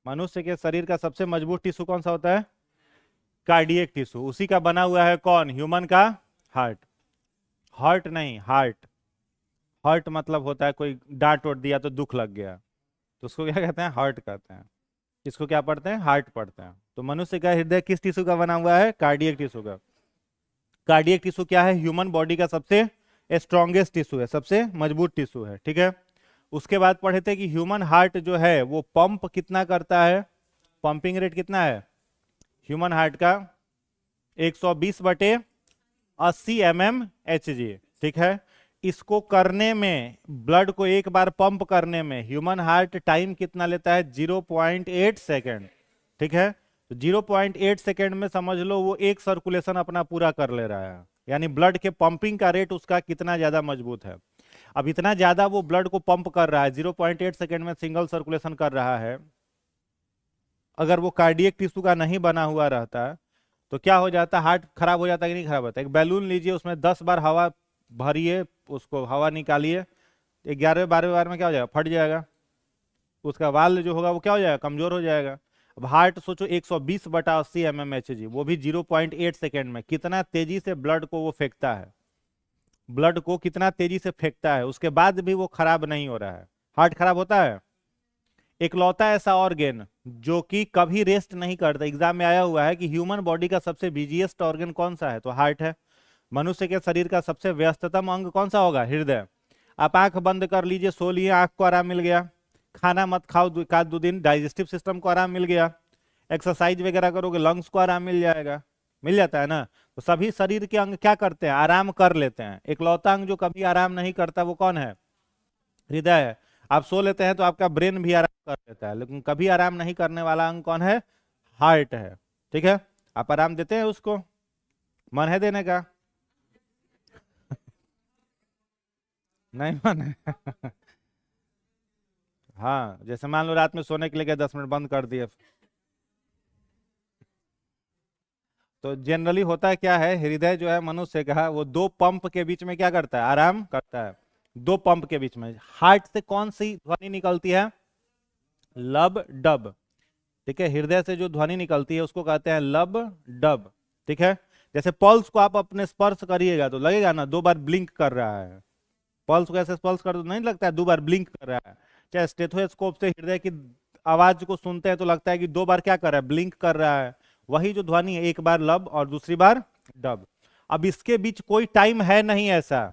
मनुष्य के शरीर का सबसे मजबूत टिश्यू कौन सा होता है? Cardiac tissue. उसी का बना हुआ है कौन? ह्यूमन का हार्ट। हार्ट नहीं, हार्ट। हार्ट मतलब होता है कोई डांट वोट दिया तो दुख लग गया, तो उसको क्या कहते हैं? हार्ट कहते हैं। इसको क्या पढ़ते हैं? हार्ट पढ़ते हैं। तो मनुष्य का हृदय किस टिश्यू का बना हुआ है? कार्डियक टिश्यू का। कार्डियक टिश्यू क्या है? ह्यूमन बॉडी का सबसे स्ट्रॉन्गेस्ट टिश्यू है, सबसे मजबूत टिश्यू है, ठीक है। उसके बाद पढ़े थे कि ह्यूमन हार्ट जो है वो पंप कितना करता है? पंपिंग रेट कितना है ह्यूमन हार्ट का? 120 बटे 80 mmHg, ठीक है। इसको करने में, ब्लड को एक बार पंप करने में ह्यूमन हार्ट टाइम कितना लेता है? 0.8 सेकेंड, ठीक है। तो 0.8 सेकेंड में समझ लो वो एक सर्कुलेशन अपना पूरा कर ले रहा है, यानी ब्लड के पंपिंग का रेट उसका कितना ज्यादा मजबूत है। अब इतना ज्यादा वो ब्लड को पंप कर रहा है, 0.8 सेकेंड में सिंगल सर्कुलेशन कर रहा है। अगर वो कार्डियक टिश्यू का नहीं बना हुआ रहता तो क्या हो जाता? हार्ट खराब हो जाता कि नहीं खराब होता? एक बैलून लीजिए, उसमें 10 बार हवा भरिए, उसको हवा निकालिए, 11वें 12वें बार में क्या हो जाएगा? फट जाएगा। उसका वाल्व जो होगा वो क्या हो जाएगा? कमजोर हो जाएगा। अब हार्ट सोचो 120 बटा 80 mmHg, वो भी 0.8 सेकेंड में कितना तेजी से ब्लड को वो फेंकता है, ब्लड को कितना तेजी से फेंकता है, उसके बाद भी वो खराब नहीं हो रहा है। हार्ट खराब होता है? इकलौता ऐसा ऑर्गन जो कि कभी रेस्ट नहीं करता। एग्जाम में आया हुआ है कि ह्यूमन बॉडी का सबसे बिजीएस्ट ऑर्गन कौन सा है? तो हार्ट है। मनुष्य के शरीर का सबसे व्यस्ततम अंग कौन सा होगा? हृदय। आप आंख बंद कर लीजिए, सो लिए, आंख को आराम मिल गया। खाना मत खाओ, एक आध दो दिन, डाइजेस्टिव सिस्टम को आराम मिल गया। एक्सरसाइज वगैरह करोगे, लंग्स को आराम मिल जाएगा। मिल जाता है ना। तो सभी शरीर के अंग क्या करते हैं? आराम कर लेते हैं। इकलौता अंग जो कभी आराम नहीं करता वो कौन है? हृदय है। आप सो लेते हैं तो आपका ब्रेन भी आराम कर लेता है, लेकिन कभी आराम नहीं करने वाला अंग कौन है? हार्ट है, ठीक है। आप आराम देते हैं उसको? मन है देने का? नहीं मन है। हाँ, जैसे मान लो रात में सोने के लिए गए, 10 मिनट बंद कर दिए। तो जनरली होता है क्या है, हृदय जो है मनुष्य का, वो दो पंप के बीच में क्या करता है? आराम करता है। दो पंप के बीच में हार्ट से कौन सी ध्वनि निकलती है? लब डब, ठीक है। हृदय से जो ध्वनि निकलती है उसको कहते हैं लब डब, ठीक है। जैसे पल्स को आप अपने स्पर्श करिएगा तो लगेगा ना 2 बार ब्लिंक कर रहा है। पल्स को ऐसे स्पर्श कर तो नहीं लगता है 2 बार ब्लिंक कर रहा है। चाहे स्टेथोस्कोप से हृदय की आवाज को सुनते हैं तो लगता है कि 2 बार क्या कर रहा है? ब्लिंक कर रहा है। वही जो ध्वनि है, एक बार लब और दूसरी बार डब। अब इसके बीच कोई टाइम है नहीं ऐसा,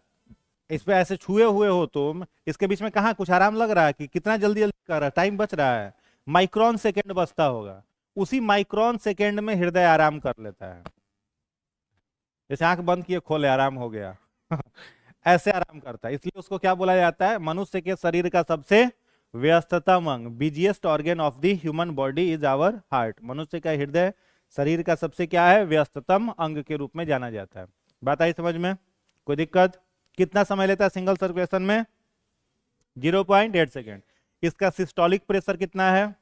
इस पे ऐसे छुए हुए हो तुम, इसके बीच में कहाँ कुछ आराम लग रहा है कि कितना जल्दी जल्दी कर रहा है? टाइम बच रहा है, माइक्रोन सेकेंड बचता होगा। उसी माइक्रोन सेकेंड में हृदय आराम कर लेता है। जैसे आंख बंद किए खोले, आराम हो गया। ऐसे आराम करता है, इसलिए उसको क्या बोला जाता है? मनुष्य के शरीर का सबसे व्यस्ततम अंग, busiest organ of the human body is our heart. मनुष्य का हृदय शरीर का सबसे क्या है? व्यस्ततम अंग के रूप में जाना जाता है। बात आई समझ में? कोई दिक्कत? कितना समय लेता है सिंगल सर्कुलेशन में? 0.8 सेकेंड। इसका सिस्टोलिक प्रेशर कितना है?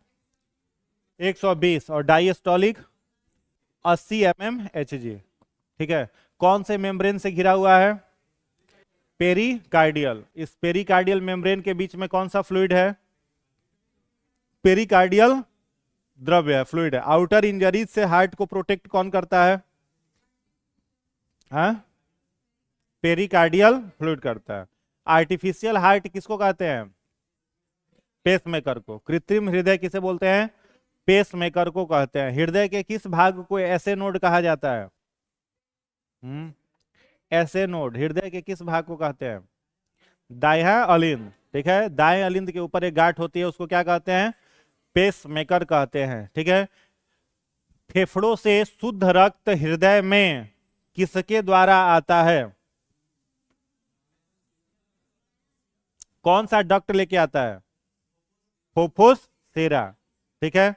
120, और डायस्टोलिक 80 mmHg, ठीक है। कौन से मेम्ब्रेन से घिरा हुआ है? पेरिकार्डियल। इस पेरिकार्डियल मेम्ब्रेन के बीच में कौन सा फ्लूइड है? पेरिकार्डियल द्रव्य है, फ्लूइड है। आउटर इंजरीज से हार्ट को प्रोटेक्ट कौन करता है? हाँ, पेरिकार्डियल फ्लूइड करता है। आर्टिफिशियल हार्ट किसको कहते हैं? पेसमेकर को। कृत्रिम हृदय किसे बोलते हैं? पेसमेकर को कहते हैं। हृदय के किस भाग को ऐसे नोड कहा जाता है? ऐसे नोड हृदय के किस भाग को कहते हैं? दायां अलिंद, ठीक है। दाएं अलिंद के ऊपर एक गांठ होती है, उसको क्या कहते हैं? पेसमेकर कहते हैं, ठीक है। फेफड़ों से शुद्ध रक्त हृदय में किसके द्वारा आता है? कौन सा डक्ट लेके आता है? फुफ्फुस सेरा, ठीक है।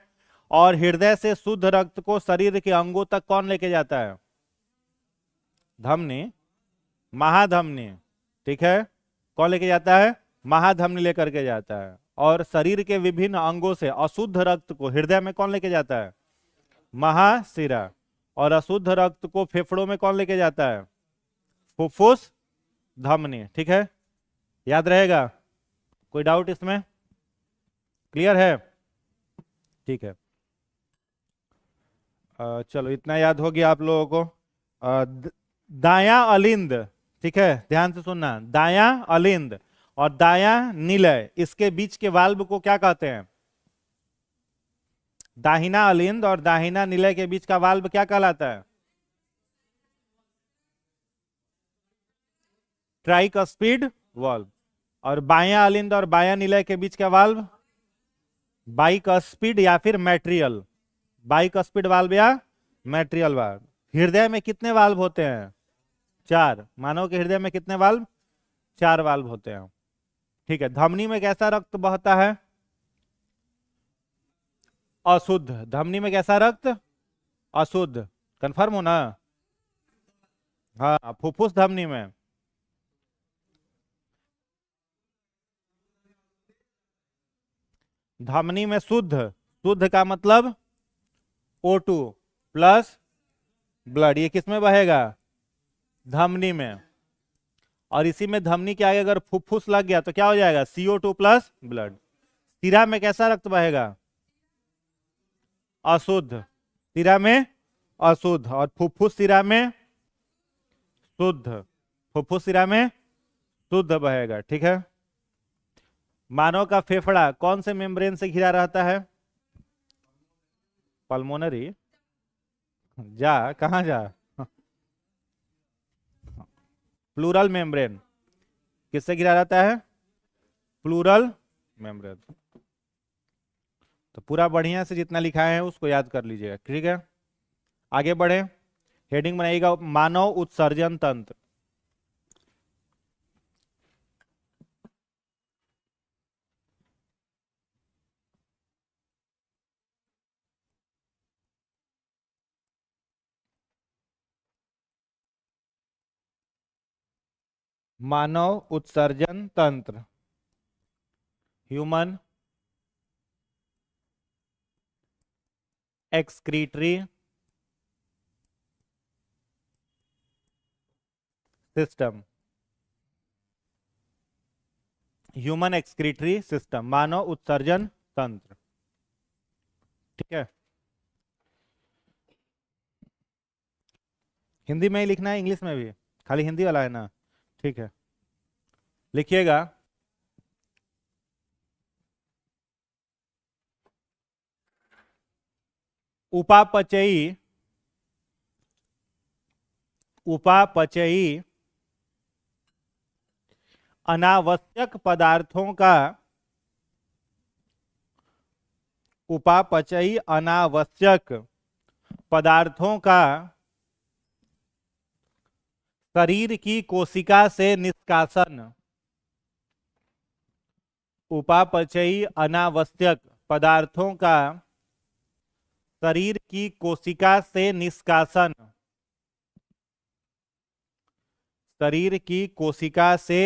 और हृदय से शुद्ध रक्त को शरीर के अंगों तक कौन लेके जाता है? धमनी, महाधमनी, ठीक है। कौन लेके जाता है? महाधमनी लेकर के जाता है। और शरीर के विभिन्न अंगों से अशुद्ध रक्त को हृदय में कौन लेके जाता है? महाशिरा। और अशुद्ध रक्त को फेफड़ों में कौन लेके जाता है? फुफ्फुस धमनी, ठीक है। याद रहेगा? कोई डाउट इसमें? क्लियर है? ठीक है। चलो इतना याद हो गया आप लोगों को। दाया अलिंद, ठीक है, ध्यान से सुनना, दाया अलिंद और दाया निलय, इसके बीच के वाल्व को क्या कहते हैं? दाहिना अलिंद और दाहिना निलय के बीच का वाल्व क्या कहलाता है? Tricuspid valve. और बायां अलिंद और बायां निलय के बीच का वाल्व बाइकस्पिड या फिर मैट्रियल। बाइकस्पिड वाल्व या मैट्रियल वाल्व। हृदय में कितने वाल्व होते हैं? 4। मानव के हृदय में कितने वाल्व? 4 वाल्व होते हैं। ठीक है। धमनी में कैसा रक्त बहता है? अशुद्ध। धमनी में कैसा रक्त? अशुद्ध। कंफर्म हो ना? हाँ, फुफ्फुस धमनी में धमनी में शुद्ध। शुद्ध का मतलब O2 प्लस ब्लड। ये किसमें बहेगा? धमनी में। और इसी में धमनी के आगे अगर फुफ्फुस लग गया तो क्या हो जाएगा? CO2 plus blood. सिरा में कैसा रक्त बहेगा? अशुद्ध। सिरा में अशुद्ध और फुफ्फुस सिरा में शुद्ध। फुफ्फुस सिरा में शुद्ध बहेगा। ठीक है। मानव का फेफड़ा कौन से मेम्ब्रेन से घिरा रहता है? पल्मोनरी। जा, कहां जा? Pleural membrane. किससे घिरा रहता है? Pleural membrane. तो पूरा बढ़िया से जितना लिखा है उसको याद कर लीजिएगा। ठीक है, आगे बढ़े। हेडिंग बनाइएगा, मानव उत्सर्जन तंत्र। मानव उत्सर्जन तंत्र, human excretory system. Human excretory system, मानव उत्सर्जन तंत्र। ठीक है। हिंदी में ही लिखना है, इंग्लिश में भी? खाली हिंदी वाला है ना? ठीक है, लिखिएगा। उपापचयी, उपापचयी अनावश्यक पदार्थों का, उपापचयी अनावश्यक पदार्थों का शरीर की कोशिका से निष्कासन। उपापचयी अनावश्यक पदार्थों का शरीर की कोशिका से निष्कासन। शरीर की कोशिका से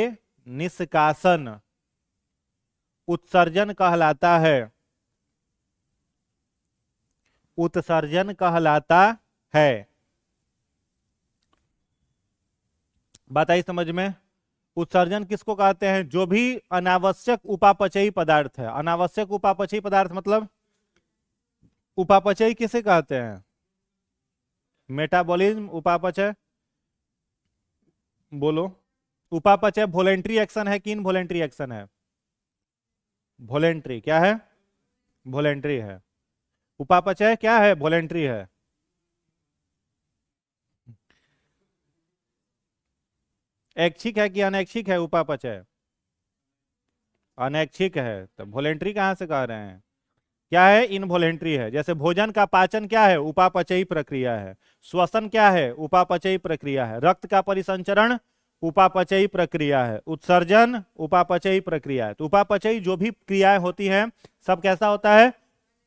निष्कासन उत्सर्जन कहलाता है। उत्सर्जन कहलाता है। बात आई समझ में? उत्सर्जन किसको कहते हैं? जो भी अनावश्यक उपापचयी पदार्थ है। अनावश्यक उपापचयी पदार्थ मतलब उपापचय किसे कहते हैं? मेटाबॉलिज्म, उपापचय। बोलो, उपापचय वॉलेंट्री एक्शन है कि इनवॉलेंट्री एक्शन है? वॉलेंट्री। क्या है? वॉलेंट्री है। उपापचय क्या है? वॉलेंट्री है। ऐच्छिक है कि अनैच्छिक है उपापचय? अनैच्छिक है। तो वॉलेंट्री कहां से कह रहे हैं? क्या है? इनवॉलेंट्री है। जैसे भोजन का पाचन क्या है? उपापचयी प्रक्रिया है। श्वसन क्या है? उपापचयी प्रक्रिया है। रक्त का परिसंचरण उपापचयी प्रक्रिया है। उत्सर्जन उपापचयी प्रक्रिया है। तो उपापचयी जो भी क्रियाएं होती हैं सब कैसा होता है?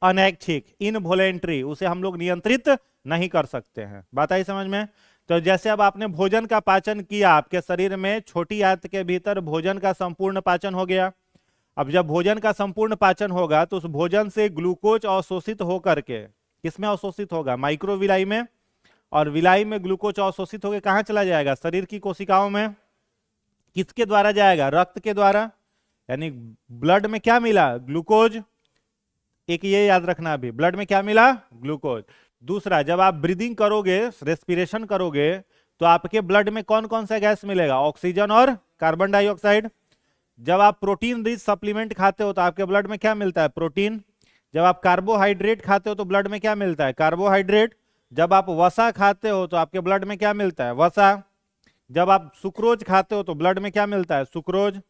अनैच्छिक, इनवॉलेंट्री। उसे हम लोग नियंत्रित नहीं कर सकते हैं। बात आई समझ में? तो जैसे अब आपने भोजन का पाचन किया, आपके शरीर में छोटी आंत के भीतर भोजन का संपूर्ण पाचन हो गया। अब जब भोजन का संपूर्ण पाचन होगा तो उस भोजन से ग्लूकोज अवशोषित होकर के किसमें अवशोषित होगा? माइक्रोविलाई में। और विलाई में ग्लूकोज अवशोषित होकर कहां चला जाएगा? शरीर की कोशिकाओं में। किसके द्वारा जाएगा? रक्त के द्वारा। यानी ब्लड में क्या मिला? ग्लूकोज। एक ये याद रखना, अभी ब्लड में क्या मिला, ग्लूकोज। दूसरा, जब आप ब्रीदिंग करोगे, रेस्पिरेशन करोगे, तो आपके ब्लड में कौन कौन सा गैस मिलेगा, ऑक्सीजन और कार्बन डाइऑक्साइड। जब आप प्रोटीन रिच सप्लीमेंट खाते हो तो आपके ब्लड में क्या मिलता है, प्रोटीन। जब आप कार्बोहाइड्रेट खाते हो तो ब्लड में क्या मिलता है, कार्बोहाइड्रेट। जब आप वसा खाते हो तो आपके ब्लड में क्या मिलता है, वसा। जब आप सुक्रोज खाते हो तो ब्लड में क्या मिलता है, सुक्रोज।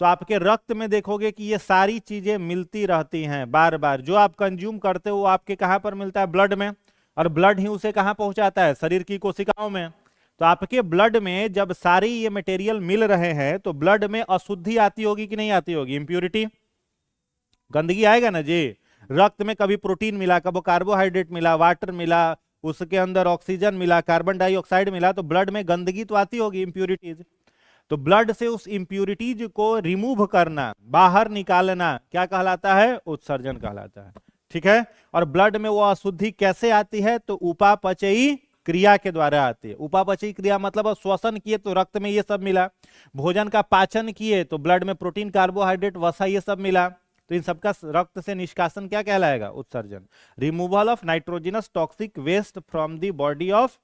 तो आपके रक्त में देखोगे कि ये सारी चीजें मिलती रहती हैं बार बार। जो आप कंज्यूम करते हो वो आपके कहां पर मिलता है, ब्लड में, और ब्लड ही उसे कहां पहुंचाता है, शरीर की कोशिकाओं में। तो आपके ब्लड में जब सारी ये मटेरियल मिल रहे हैं तो ब्लड में अशुद्धि आती होगी कि नहीं आती होगी, इंप्यूरिटी, गंदगी आएगा ना जी। रक्त में कभी प्रोटीन मिला, कभी कार्बोहाइड्रेट मिला, वाटर मिला, उसके अंदर ऑक्सीजन मिला, कार्बन डाइऑक्साइड मिला, तो ब्लड में गंदगी तो आती होगी, इंप्यूरिटीज। तो ब्लड से उस इंप्यूरिटीज को रिमूव करना, बाहर निकालना, क्या कहलाता है, उत्सर्जन कहलाता है। ठीक है। और ब्लड में वो अशुद्धि कैसे आती है, तो उपापचयी क्रिया के द्वारा आती है। उपापचयी क्रिया मतलब श्वसन किए तो रक्त में ये सब मिला, भोजन का पाचन किए तो ब्लड में प्रोटीन, कार्बोहाइड्रेट, वसा ये सब मिला, तो इन सबका रक्त से निष्कासन क्या कहलाएगा, उत्सर्जन। Removal of nitrogenous toxic waste from the body of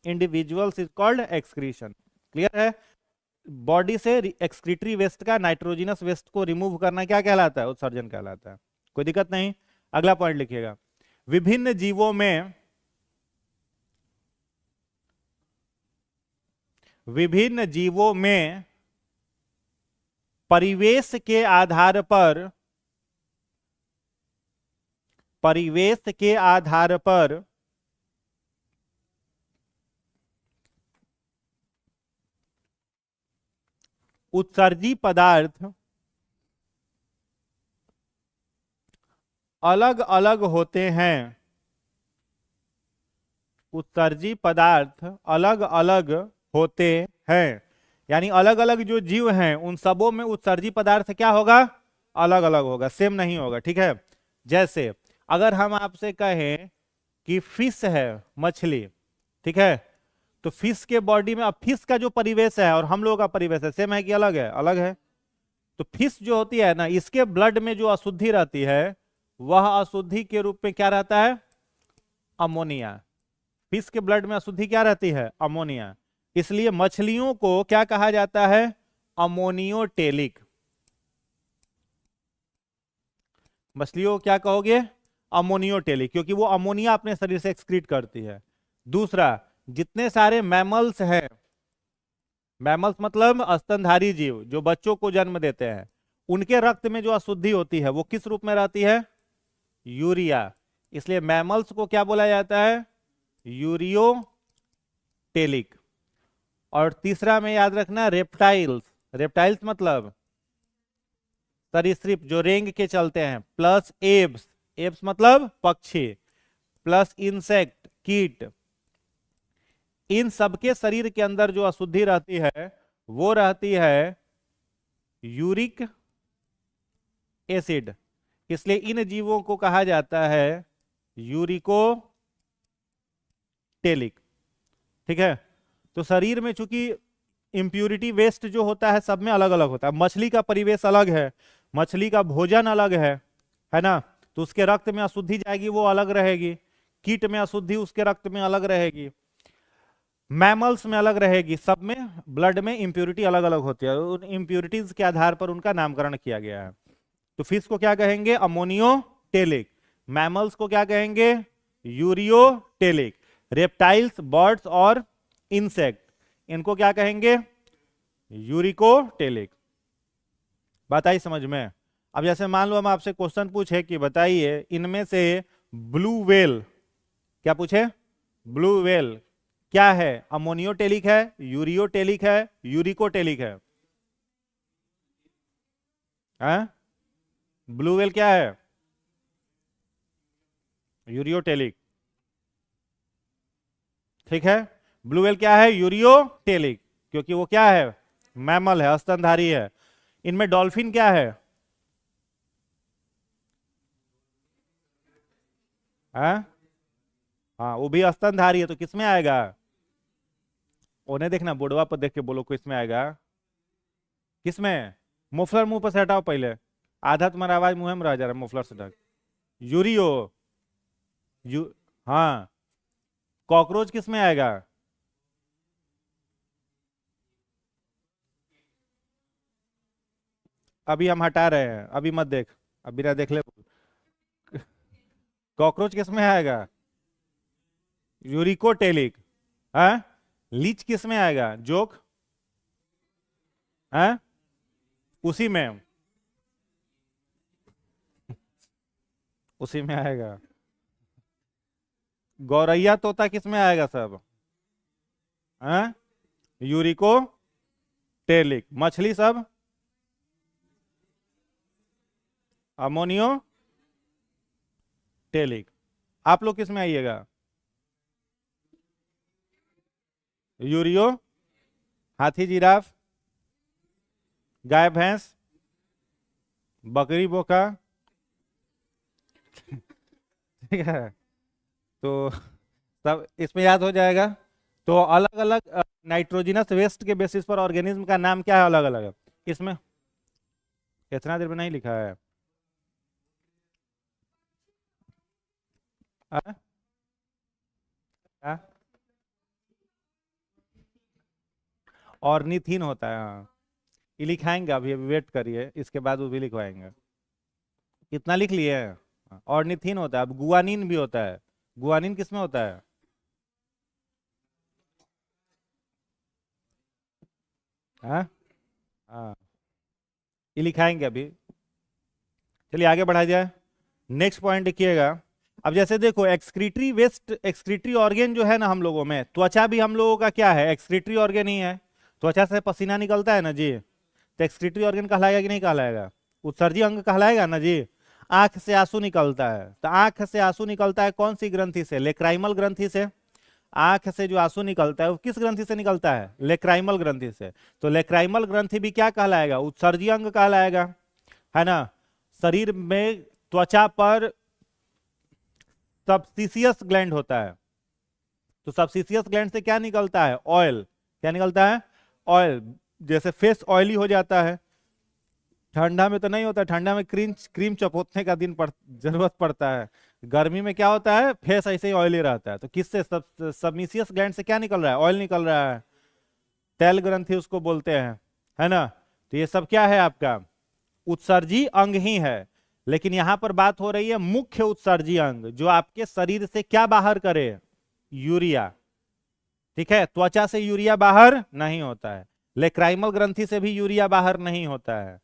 individuals is called excretion. Clear है। बॉडी से एक्सक्रीटरी वेस्ट का, नाइट्रोजिनस वेस्ट को रिमूव करना क्या कहलाता है, उत्सर्जन कहलाता है। कोई दिक्कत नहीं। अगला पॉइंट लिखिएगा, विभिन्न जीवों में परिवेश के आधार पर उत्सर्जी पदार्थ अलग अलग होते हैं। उत्सर्जी पदार्थ अलग अलग होते हैं, यानी अलग अलग जो जीव हैं उन सबों में उत्सर्जी पदार्थ क्या होगा, अलग अलग होगा, सेम नहीं होगा। ठीक है। जैसे अगर हम आपसे कहें कि फिश है, मछली, ठीक है, तो फिश के बॉडी में, अब फिश का जो परिवेश है और हम लोगों का परिवेश है, सेम है कि अलग है, अलग है। तो फिश जो होती है ना, इसके ब्लड में जो अशुद्धि रहती है वह अशुद्धि के रूप में क्या रहता है, अमोनिया। फिश के ब्लड में अशुद्धि क्या रहती है, अमोनिया। इसलिए मछलियों को क्या कहा जाता है, अमोनियोटेलिक। मछलियों को क्या कहोगे, अमोनियोटेलिक, क्योंकि वो अमोनिया अपने शरीर से एक्सक्रीट करती है। दूसरा, जितने सारे मैमल्स हैं, मैमल्स मतलब स्तनधारी जीव जो बच्चों को जन्म देते हैं, उनके रक्त में जो अशुद्धि होती है वो किस रूप में रहती है, यूरिया। इसलिए मैमल्स को क्या बोला जाता है, यूरियोटेलिक। और तीसरा में याद रखना, रेप्टाइल्स। रेप्टाइल्स मतलब सरीसृप जो रेंग के चलते हैं, प्लस एब्स, एब्स मतलब पक्षी, प्लस इंसेक्ट, कीट। इन सबके शरीर के अंदर जो अशुद्धि रहती है वो रहती है यूरिक एसिड। इसलिए इन जीवों को कहा जाता है यूरिकोटेलिक। ठीक है। तो शरीर में चूंकि इंप्यूरिटी वेस्ट जो होता है सब में अलग अलग होता है। मछली का परिवेश अलग है, मछली का भोजन अलग है ना, तो उसके रक्त में अशुद्धि जाएगी, वो अलग रहेगी। कीट में अशुद्धि उसके रक्त में अलग रहेगी, मैमल्स में अलग रहेगी, सब में ब्लड में इंप्यूरिटी अलग अलग होती है। उन इंप्यूरिटीज के आधार पर उनका नामकरण किया गया है। तो फिश को क्या कहेंगे, अमोनियोटेलिक। मैमल्स को क्या कहेंगे, यूरियोटेलिक। रेप्टाइल्स, बर्ड्स और इंसेक्ट, इनको क्या कहेंगे, यूरिकोटेलिक। बात आई समझ में। अब जैसे मान लो हम आपसे क्वेश्चन पूछे कि बताइए इनमें से ब्लू व्हेल, क्या पूछे, ब्लू व्हेल क्या है, अमोनियोटेलिक है, यूरियोटेलिक है, यूरिकोटेलिक है। ब्लू व्हेल क्या है, यूरियोटेलिक। ठीक है। ब्लू व्हेल क्या है, यूरियोटेलिक, क्योंकि वो क्या है, मैमल है, स्तनधारी है। इनमें डॉल्फिन क्या है, हाँ वो भी स्तनधारी है, तो किसमें आएगा, उन्हें देखना, बोर्डवा पर देख के बोलो किसमें आएगा, किसमें। मुफलर मुंह पर से हटाओ पहले, आधा तुम्हारा आवाज मुंह में रह जा रहा है, मुफलर से ढक। यूरियो। यू हाँ। कॉकरोच किस में आएगा? अभी हम हटा रहे हैं, अभी मत देख, अभी ना देख ले। कॉकरोच किस में आएगा? यूरिकोटेलिक। हाँ। लीच किस में आएगा? जोक। हाँ। उसी में, उसी में आएगा। गौरैया तोता किस में आएगा सब? हाँ। यूरिको टेलिक। मछली सब अमोनियो टेलिक। आप लोग किस में आइएगा? यूरियो। हाथी जिराफ, गाय भैंस, बकरी बोका। ठीक है। तो सब इसमें याद हो जाएगा। तो अलग अलग नाइट्रोजिनस वेस्ट के बेसिस पर ऑर्गेनिज्म का नाम क्या है? अलग अलग। इसमें कितना देर में नहीं लिखा है? हाँ? हाँ? ऑर्निथीन होता है, हाँ। ये लिखाएंगे, अभी अभी वेट करिए, इसके बाद वो भी लिखवाएंगे। कितना लिख लिए हैं? हाँ, ऑर्निथीन होता है। अब गुआनिन भी होता है। गुआनिन किसमें होता है? हाँ। हाँ, ये लिखाएंगे अभी। चलिए आगे बढ़ा जाए। नेक्स्ट पॉइंट देखिएगा। अब जैसे देखो, एक्सक्रीटरी वेस्ट, एक्सक्रीटरी ऑर्गेन जो है ना हम लोगों में, त्वचा भी हम लोगों का क्या है? एक्सक्रीटरी ऑर्गेन ही है। त्वचा से पसीना निकलता है ना जी, तो एक्सक्रीटरी ऑर्गेन कहलाएगा कि नहीं कहलाएगा? उत्सर्जी अंग कहलाएगा ना जी। आंख से आंसू निकलता है, तो आंख से आंसू निकलता है कौन सी ग्रंथि से? लेक्राइमल ग्रंथि से। आंख से जो आंसू निकलता है वो किस ग्रंथि से निकलता है? लेक्राइमल ग्रंथि से। तो लेक्राइमल ग्रंथि भी क्या कहलाएगा? उत्सर्जी अंग कहलाएगा, है ना। शरीर में त्वचा पर सबसिसियस ग्लैंड होता है। तो सबसिसियस ग्लैंड से क्या निकलता है? ऑयल। क्या निकलता है? ऑयल। जैसे फेस ऑयली हो जाता है। ठंडा में तो नहीं होता, ठंडा में क्रीम क्रीम चपोतने का जरूरत पड़ता है। गर्मी में क्या होता है? फेस ऐसे ही ऑयली रहता है। तो किससे? सबमिसियस ग्लैंड से क्या निकल रहा है? ऑयल निकल रहा है। तैल ग्रंथि उसको बोलते हैं, है ना। तो ये सब क्या है आपका? उत्सर्जी अंग ही है। लेकिन यहां पर बात हो रही है मुख्य उत्सर्जी अंग, जो आपके शरीर से क्या बाहर करे? यूरिया। ठीक है। त्वचा से यूरिया बाहर नहीं होता है। लेक्राइमल ग्रंथि से भी यूरिया बाहर नहीं होता है।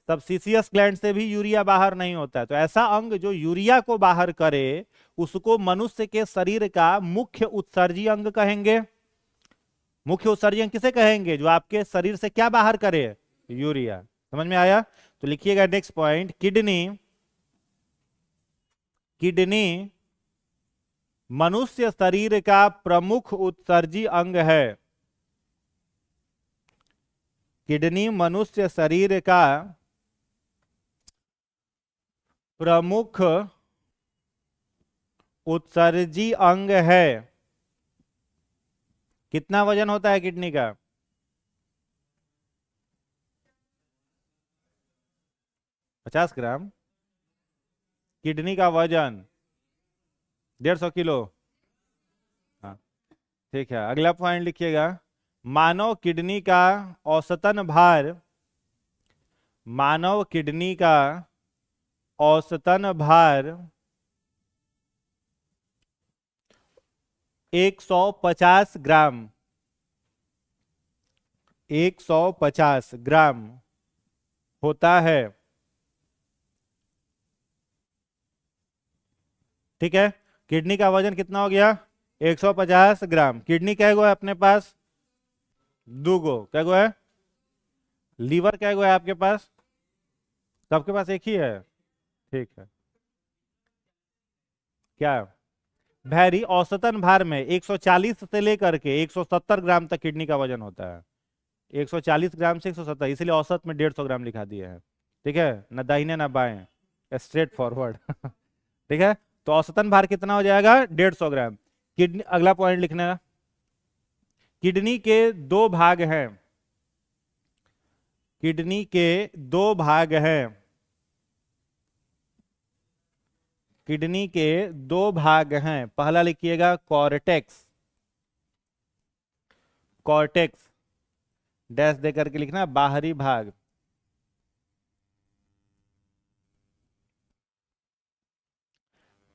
सबसिसियस ग्लैंड से भी यूरिया बाहर नहीं होता है। तो ऐसा अंग जो यूरिया को बाहर करे, उसको मनुष्य के शरीर का मुख्य उत्सर्जी अंग कहेंगे। मुख्य उत्सर्जी अंग किसे कहेंगे? जो आपके शरीर से क्या बाहर करे? यूरिया। समझ में आया? तो लिखिएगा नेक्स्ट पॉइंट, किडनी। किडनी मनुष्य शरीर का प्रमुख उत्सर्जी अंग है। किडनी मनुष्य शरीर का प्रमुख उत्सर्जी अंग है। कितना वजन होता है किडनी का? 50 ग्राम। किडनी का वजन 150 किलो। हाँ, ठीक है। अगला पॉइंट लिखिएगा, मानव किडनी का औसतन भार, मानव किडनी का औसतन भार 150 ग्राम, 150 ग्राम होता है। ठीक है। किडनी का वजन कितना हो गया? 150 ग्राम। किडनी क्या है अपने पास? दो गो। क्या गो है? लीवर क्या गो है आपके पास? सबके पास एक ही है। ठीक है। क्या? भैरी औसतन भार में 140 से लेकर के 170 ग्राम तक किडनी का वजन होता है। 140 ग्राम से 170, इसलिए औसत में 150 ग्राम लिखा दिया है। ठीक है, ना दाहिने ना बाएं, स्ट्रेट फॉरवर्ड। ठीक है। तो औसतन भार कितना हो जाएगा? 150 ग्राम। किडनी, अगला पॉइंट लिखना है, किडनी के दो भाग हैं। किडनी के दो भाग हैं। किडनी के दो भाग हैं। पहला लिखिएगा कॉर्टेक्स, कॉर्टेक्स डैश दे करके लिखना, बाहरी भाग।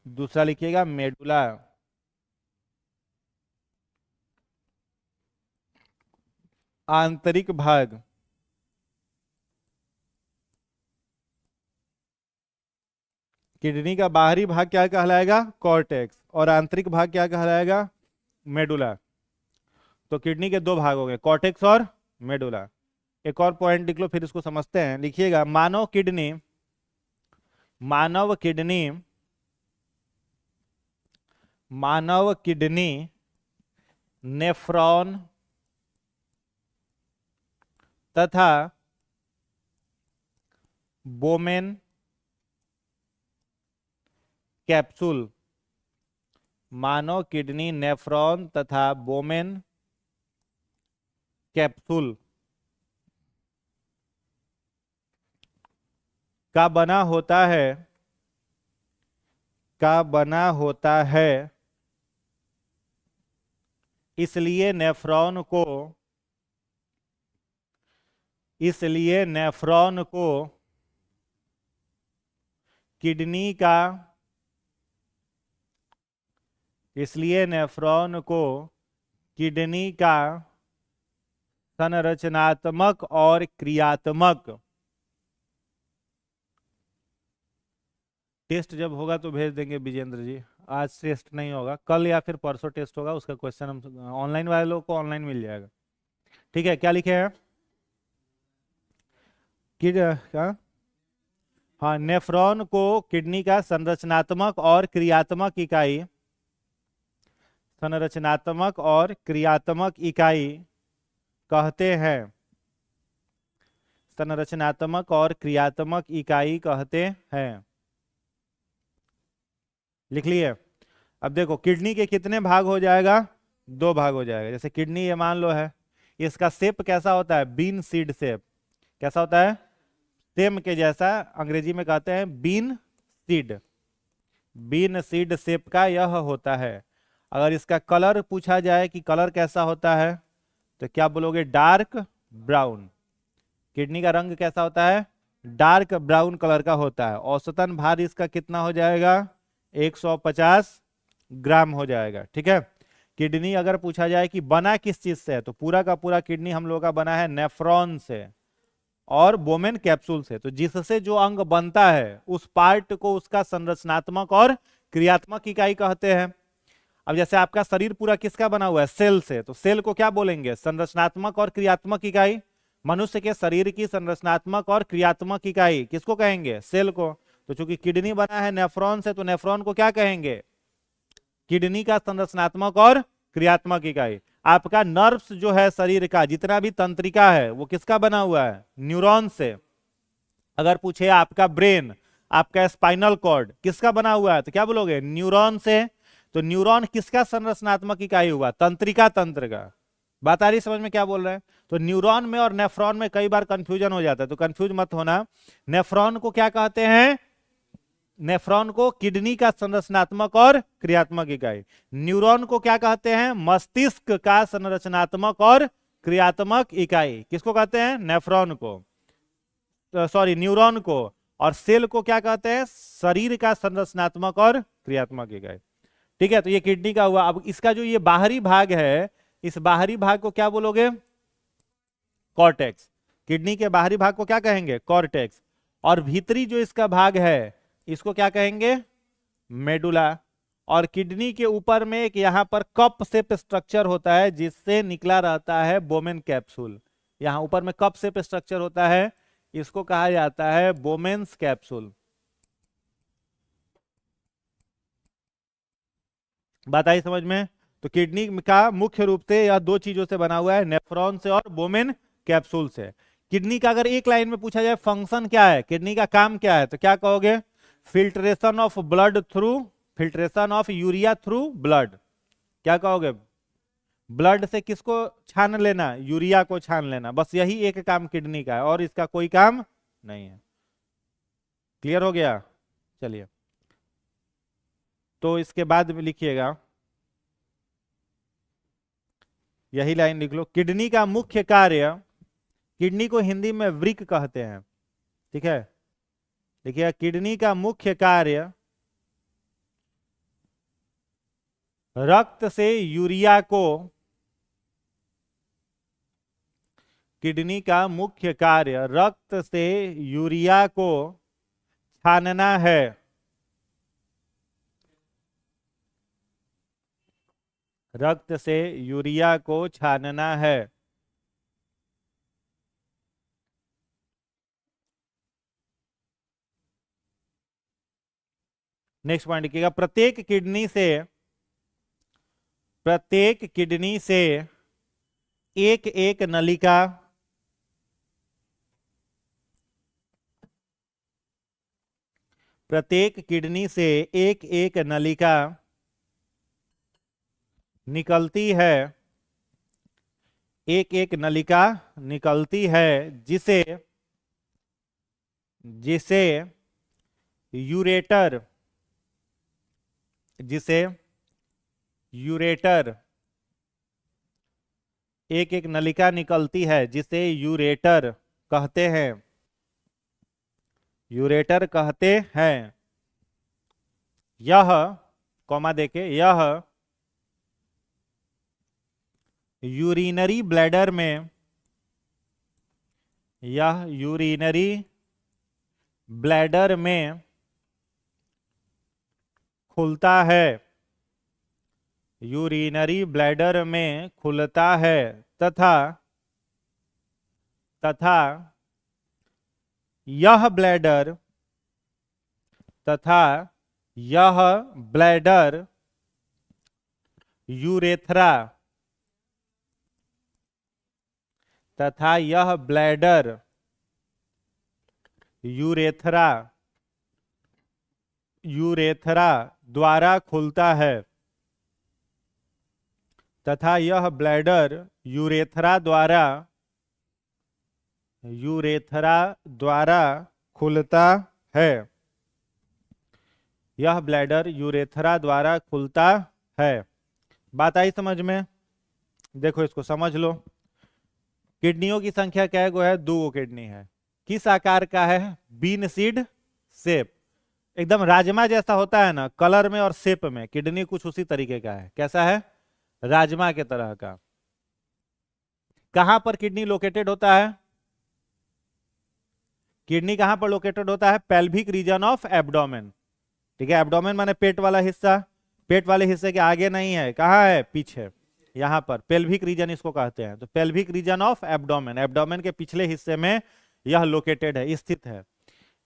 दूसरा लिखिएगा मेडुला, आंतरिक भाग। किडनी का बाहरी भाग क्या कहलाएगा? कॉर्टेक्स, और आंतरिक भाग क्या कहलाएगा? मेडुला। तो किडनी के दो भाग हो गए, कॉर्टेक्स और मेडुला। एक और पॉइंट लिख लो, फिर इसको समझते हैं। लिखिएगा मानव किडनी, मानव किडनी, मानव किडनी नेफ्रॉन तथा बोमेन कैप्सूल, मानव किडनी नेफ्रॉन तथा बोमेन कैप्सूल का बना होता है, का बना होता है। इसलिए नेफ्रॉन को, इसलिए नेफ्रॉन को किडनी का, इसलिए नेफ्रॉन को किडनी का संरचनात्मक और क्रियात्मक, टेस्ट जब होगा तो भेज देंगे विजेंद्र जी, आज टेस्ट नहीं होगा, कल या फिर परसों टेस्ट होगा, उसका क्वेश्चन हम ऑनलाइन वाले लोग को ऑनलाइन मिल जाएगा। ठीक है, क्या लिखे हैं? क्या? हाँ, नेफ्रॉन को किडनी का संरचनात्मक और क्रियात्मक इकाई, संरचनात्मक और क्रियात्मक इकाई कहते हैं, संरचनात्मक और क्रियात्मक इकाई कहते हैं। लिख लिए? अब देखो किडनी के कितने भाग हो जाएगा? दो भाग हो जाएगा। जैसे किडनी ये मान लो है, इसका शेप कैसा होता है? Bean seed shape. कैसा होता है? सेम के जैसा, अंग्रेजी में कहते हैं bean seed, bean seed shape का यह होता है। अगर इसका कलर पूछा जाए कि कलर कैसा होता है, तो क्या बोलोगे? Dark brown. किडनी का रंग कैसा होता है? डार्क ब्राउन कलर का होता है। औसतन भार इसका कितना हो जाएगा? 150 ग्राम हो जाएगा। ठीक है। किडनी अगर पूछा जाए कि बना किस चीज से है, तो पूरा का पूरा किडनी हम लोग का बना है नेफ्रॉन से और बोमेन कैप्सूल से। तो जिससे जो अंग बनता है उस पार्ट को उसका संरचनात्मक और क्रियात्मक इकाई कहते हैं। अब जैसे आपका शरीर पूरा किसका बना हुआ है? सेल से, तो सेल को क्या बोलेंगे? संरचनात्मक और क्रियात्मक इकाई। मनुष्य के शरीर की संरचनात्मक और क्रियात्मक इकाई किसको कहेंगे? सेल को। तो चूंकि किडनी बना है नेफ्रॉन से, तो नेफ्रॉन को क्या कहेंगे? किडनी का संरचनात्मक और क्रियात्मक इकाई। आपका नर्व्स जो है शरीर का, जितना भी तंत्रिका है, वो किसका बना हुआ है? न्यूरॉन से। अगर पूछे आपका ब्रेन, आपका स्पाइनल कॉर्ड किसका बना हुआ है, तो क्या बोलोगे? न्यूरॉन से। तो न्यूरॉन किसका संरचनात्मक इकाई हुआ? तंत्रिका तंत्र का। बात आ रही समझ में क्या बोल रहे हैं? तो न्यूरॉन में और नेफ्रॉन में कई बार कंफ्यूजन हो जाता है, तो कंफ्यूज मत होना। नेफ्रॉन को क्या कहते हैं? नेफ्रॉन को किडनी का संरचनात्मक और क्रियात्मक इकाई। न्यूरॉन को क्या कहते हैं? मस्तिष्क का संरचनात्मक और क्रियात्मक इकाई। किसको कहते हैं? नेफ्रॉन को, सॉरी न्यूरॉन को। और सेल को क्या कहते हैं? शरीर का संरचनात्मक और क्रियात्मक इकाई। ठीक है, तो ये किडनी का हुआ। अब इसका जो ये बाहरी भाग है, इस बाहरी भाग को क्या बोलोगे? कॉर्टेक्स। किडनी के बाहरी भाग को क्या कहेंगे? कॉर्टेक्स। और भीतरी जो इसका भाग है, इसको क्या कहेंगे? मेडुला। और किडनी के ऊपर में एक यहां पर कप शेप स्ट्रक्चर होता है, जिससे निकला रहता है बोमेन कैप्सूल। यहां ऊपर में कप शेप स्ट्रक्चर होता है, इसको कहा जाता है बोमेन्स कैप्सूल। बात आई समझ में? तो किडनी का मुख्य रूप से यह दो चीजों से बना हुआ है, नेफ्रॉन से और बोमेन कैप्सूल से। किडनी का अगर एक लाइन में पूछा जाए फंक्शन क्या है, किडनी का काम क्या है, तो क्या कहोगे? Filtration of blood through, filtration of urea through blood. क्या कहोगे? ब्लड से किसको छान लेना? यूरिया को छान लेना। बस यही एक काम किडनी का है, और इसका कोई काम नहीं है। क्लियर हो गया? चलिए, तो इसके बाद में लिखिएगा, यही लाइन लिख लो। किडनी का मुख्य कार्य, किडनी को हिंदी में वृक्क कहते हैं, ठीक है। देखिए, किडनी का मुख्य कार्य रक्त से यूरिया को, किडनी का मुख्य कार्य रक्त से यूरिया को छानना है। रक्त से यूरिया को छानना है। नेक्स्ट पॉइंट लिखिएगा, प्रत्येक किडनी से एक एक नलिका, प्रत्येक किडनी से एक एक नलिका निकलती है, एक एक नलिका निकलती है, जिसे जिसे यूरेटर, जिसे यूरेटर, एक एक नलिका निकलती है जिसे यूरेटर कहते हैं, यूरेटर कहते हैं। यह, कॉमा देके, यह यूरिनरी ब्लैडर में, यह यूरिनरी ब्लैडर में खुलता है, यूरिनरी ब्लैडर में खुलता है, तथा यह ब्लैडर, तथा यह ब्लैडर यूरेथ्रा, तथा यह ब्लैडर यूरेथ्रा, यूरेथ्रा द्वारा खुलता है, तथा यह ब्लैडर यूरेथ्रा द्वारा, यूरेथ्रा द्वारा खुलता है। यह ब्लैडर यूरेथ्रा द्वारा खुलता है। बात आई समझ में? देखो, इसको समझ लो। किडनियों की संख्या क्या गो है? 2 किडनी है। किस आकार का है? बीन सीड शेप, एकदम राजमा जैसा होता है ना कलर में और शेप में, किडनी कुछ उसी तरीके का है। कैसा है? राजमा के तरह का। कहां पर किडनी लोकेटेड होता है? किडनी कहां पर लोकेटेड होता है? पेल्विक रीजन ऑफ एब्डोमेन, ठीक है। एब्डोमेन माने पेट वाला हिस्सा, पेट वाले हिस्से के आगे नहीं है, कहां है? पीछे, यहां पर पेल्विक रीजन इसको कहते हैं। तो pelvic region of abdomen, abdomen के पिछले हिस्से में यह लोकेटेड है, स्थित है।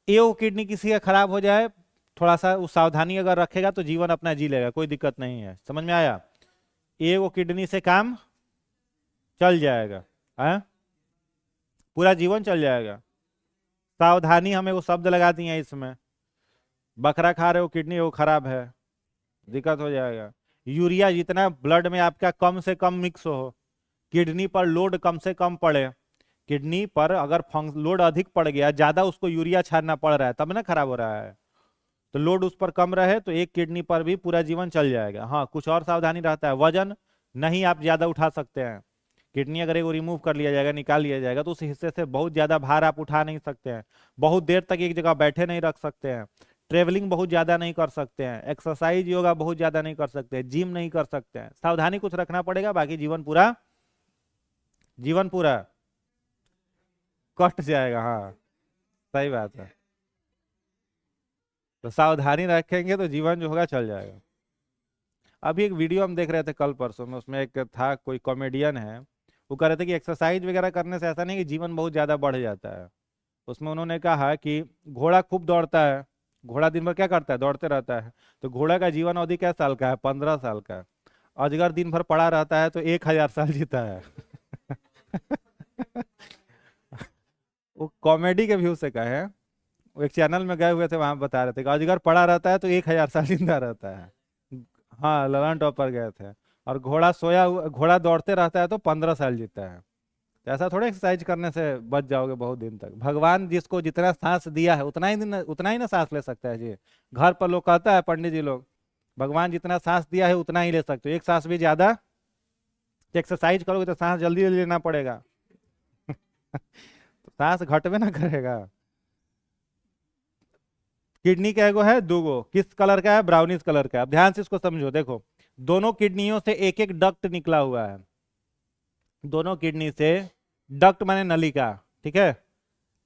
ये किडनी किसी का खराब हो जाए, थोड़ा सा सावधानी अगर रखेगा तो जीवन अपना जी लेगा, कोई दिक्कत नहीं है। समझ में आया? वो किडनी से काम चल जाएगा, है? पूरा जीवन चल जाएगा। सावधानी, हमें वो शब्द लगा दिए इसमें। बकरा खा रहे हो, किडनी वो खराब है, दिक्कत हो जाएगा। यूरिया जितना ब्लड में आपका कम से कम मिक्स हो, किडनी पर लोड कम से कम पड़े, किडनी पर अगर लोड अधिक पड़ गया, ज्यादा उसको यूरिया छाड़ना पड़ रहा है, तब ना खराब हो रहा है। तो लोड उस पर कम रहे तो एक किडनी पर भी पूरा जीवन चल जाएगा। हाँ, कुछ और सावधानी रहता है, वजन नहीं आप ज्यादा उठा सकते हैं। किडनी अगर एगो रिमूव कर लिया जाएगा, निकाल लिया जाएगा, तो उस हिस्से से बहुत ज्यादा भार आप उठा नहीं सकते हैं। बहुत देर तक एक जगह बैठे नहीं रख सकते हैं। ट्रेवलिंग बहुत ज्यादा नहीं कर सकते हैं। एक्सरसाइज योगा बहुत ज्यादा नहीं कर सकते हैं। जिम नहीं कर सकते हैं। सावधानी कुछ रखना पड़ेगा, बाकी जीवन पूरा कट जाएगा। हाँ, सही बात है। तो सावधानी रखेंगे तो जीवन जो होगा चल जाएगा। अभी एक वीडियो हम देख रहे थे कल परसों में, उसमें एक था, कोई कॉमेडियन है, वो कह रहे थे कि एक्सरसाइज वगैरह करने से ऐसा नहीं कि जीवन बहुत ज्यादा बढ़ जाता है। उसमें उन्होंने कहा कि घोड़ा खूब दौड़ता है, घोड़ा दिन भर क्या करता है? दौड़ते रहता है। तो घोड़ा का जीवन अवधि क्या साल का है? 15 साल का है। अजगर दिन भर पड़ा रहता है तो 1000 साल जीता है। वो कॉमेडी के व्यू से कहे, वो एक चैनल में गए हुए थे, वहां बता रहे थे कि अजगर पड़ा रहता है तो 1000 साल जिंदा रहता है। हाँ, ललन टॉप पर गए थे। और घोड़ा दौड़ते रहता है तो 15 साल जीता है। तो ऐसा थोड़ा एक्सरसाइज करने से बच जाओगे बहुत दिन तक। भगवान जिसको जितना सांस दिया है उतना ही ना सांस ले सकता है जी। घर पर लोग कहता है, पंडित जी लोग भगवान जितना सांस दिया है उतना ही ले सकते हो, एक सांस भी ज्यादा एक्सरसाइज करोगे तो सांस जल्दी जल्दी लेना पड़ेगा तो सांस घटवे ना करेगा। किडनी कैगो है? 2 गो। किस कलर का है? ब्राउनिश कलर का है। अब ध्यान से इसको समझो, देखो दोनों किडनियों से एक एक डक्ट निकला हुआ है, दोनों किडनी से डक्ट माने नलिका, ठीक है,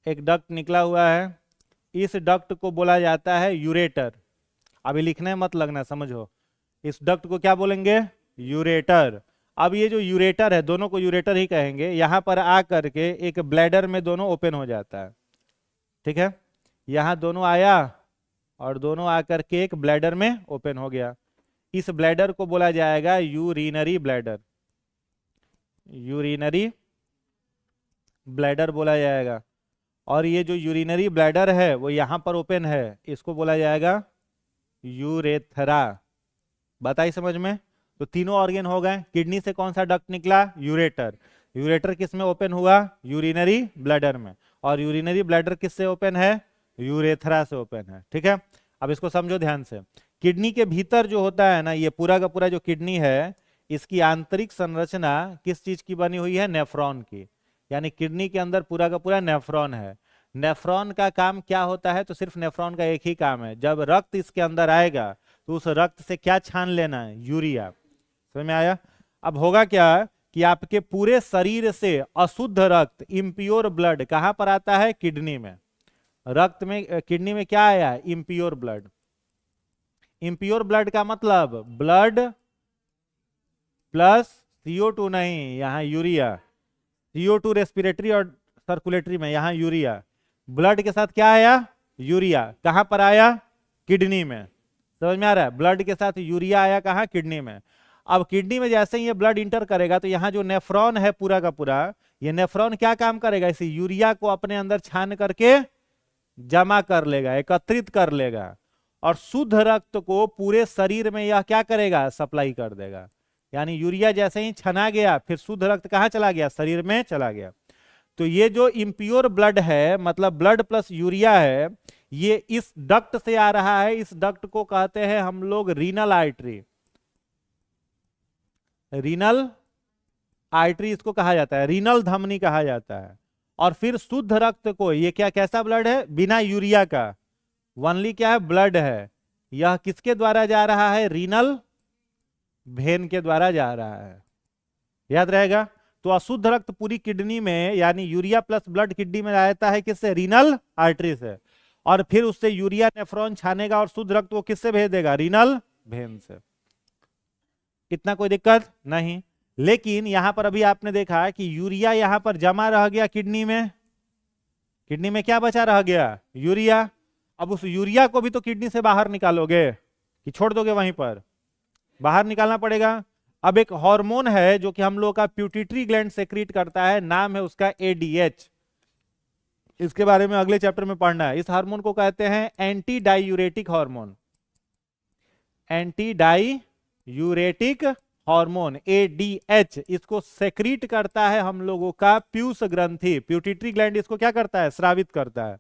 एक डक्ट निकला हुआ है, इस डक्ट को बोला जाता है यूरेटर। अभी लिखने मत लगना, समझो, इस डक्ट को क्या बोलेंगे? यूरेटर। अब ये जो यूरेटर है, दोनों को यूरेटर ही कहेंगे, यहां पर आ करके एक ब्लैडर में दोनों ओपन हो जाता है, ठीक है, यहां दोनों आया और दोनों आकर के एक ब्लैडर में ओपन हो गया। इस ब्लैडर को बोला जाएगा यूरिनरी ब्लैडर, यूरिनरी ब्लैडर बोला जाएगा। और ये जो यूरिनरी ब्लैडर है वो यहां पर ओपन है, इसको बोला जाएगा यूरेथरा। बताइए समझ में? तो तीनों ऑर्गन हो गए। किडनी से कौन सा डक्ट निकला? यूरेटर। यूरेटर किस में ओपन हुआ? यूरिनरी ब्लैडर में। और यूरिनरी ब्लैडर किससे ओपन है? यूरेथरा से ओपन है, ठीक है। अब इसको समझो ध्यान से। किडनी के भीतर जो होता है ना, ये पूरा का पूरा जो किडनी है, इसकी आंतरिक संरचना किस चीज की बनी हुई है? नेफ्रॉन की। यानी किडनी के अंदर पूरा का पूरा नेफ्रॉन है। नेफ्रॉन का काम क्या होता है? तो सिर्फ नेफ्रॉन का एक ही काम है, जब रक्त इसके अंदर आएगा तो उस रक्त से क्या छान लेना है? यूरिया। समझ में आया? अब होगा क्या कि आपके पूरे शरीर से अशुद्ध रक्त, इम्प्योर ब्लड कहां पर आता है? किडनी में। रक्त में, किडनी में क्या आया? Impure blood. इम्प्योर ब्लड का मतलब ब्लड प्लस CO2 नहीं, यहां यूरिया। CO2 रेस्पिरेटरी और सर्कुलेटरी में, यहां यूरिया। ब्लड के साथ क्या आया? यूरिया। कहां पर आया? किडनी में। समझ में आ रहा है? ब्लड के साथ यूरिया आया कहां? किडनी में। अब किडनी में जैसे ही ये ब्लड इंटर करेगा तो यहाँ जो नेफ्रॉन है पूरा का पूरा, ये नेफ्रॉन क्या काम करेगा? इस यूरिया को अपने अंदर छान करके जमा कर लेगा, एकत्रित कर लेगा, और शुद्ध रक्त को पूरे शरीर में यह क्या करेगा? सप्लाई कर देगा। यानी यूरिया जैसे ही छना गया, फिर शुद्ध रक्त कहां चला गया? शरीर में चला गया। तो ये जो इम्प्योर ब्लड है, मतलब ब्लड प्लस यूरिया है, ये इस डक्ट से आ रहा है। इस डक्ट को कहते हैं हम लोग रीनल आर्टरी। रीनल आर्टरी इसको कहा जाता है, रीनल धमनी कहा जाता है। और फिर शुद्ध रक्त को, ये क्या कैसा ब्लड है? बिना यूरिया का, वनली क्या है? ब्लड है। यह किसके द्वारा जा रहा है? रीनल वेन के द्वारा जा रहा है। याद रहेगा? तो अशुद्ध रक्त पूरी किडनी में, यानी यूरिया प्लस ब्लड किडनी में रहता है किससे? रीनल आर्टरी से। और फिर उससे यूरिया नेफ्रॉन छानेगा और शुद्ध रक्त वो किससे भेज देगा? रीनल वेन से। इतना कोई दिक्कत नहीं। लेकिन यहां पर अभी आपने देखा कि यूरिया यहां पर जमा रह गया किडनी में। किडनी में क्या बचा रह गया? यूरिया। अब उस यूरिया को भी तो किडनी से बाहर निकालोगे कि छोड़ दोगे वहीं पर? बाहर निकालना पड़ेगा। अब एक हार्मोन है जो कि हम लोग का प्यूटिटरी ग्लैंड सेक्रीट करता है, नाम है उसका ADH। इसके बारे में अगले चैप्टर में पढ़ना है। इस हार्मोन को कहते हैं anti diuretic hormone. Anti diuretic hormone ADH, इसको सेक्रीट करता है हम लोगों का पीयूष ग्रंथि। प्यूटिटरी ग्लैंड इसको क्या करता है? स्रावित करता है।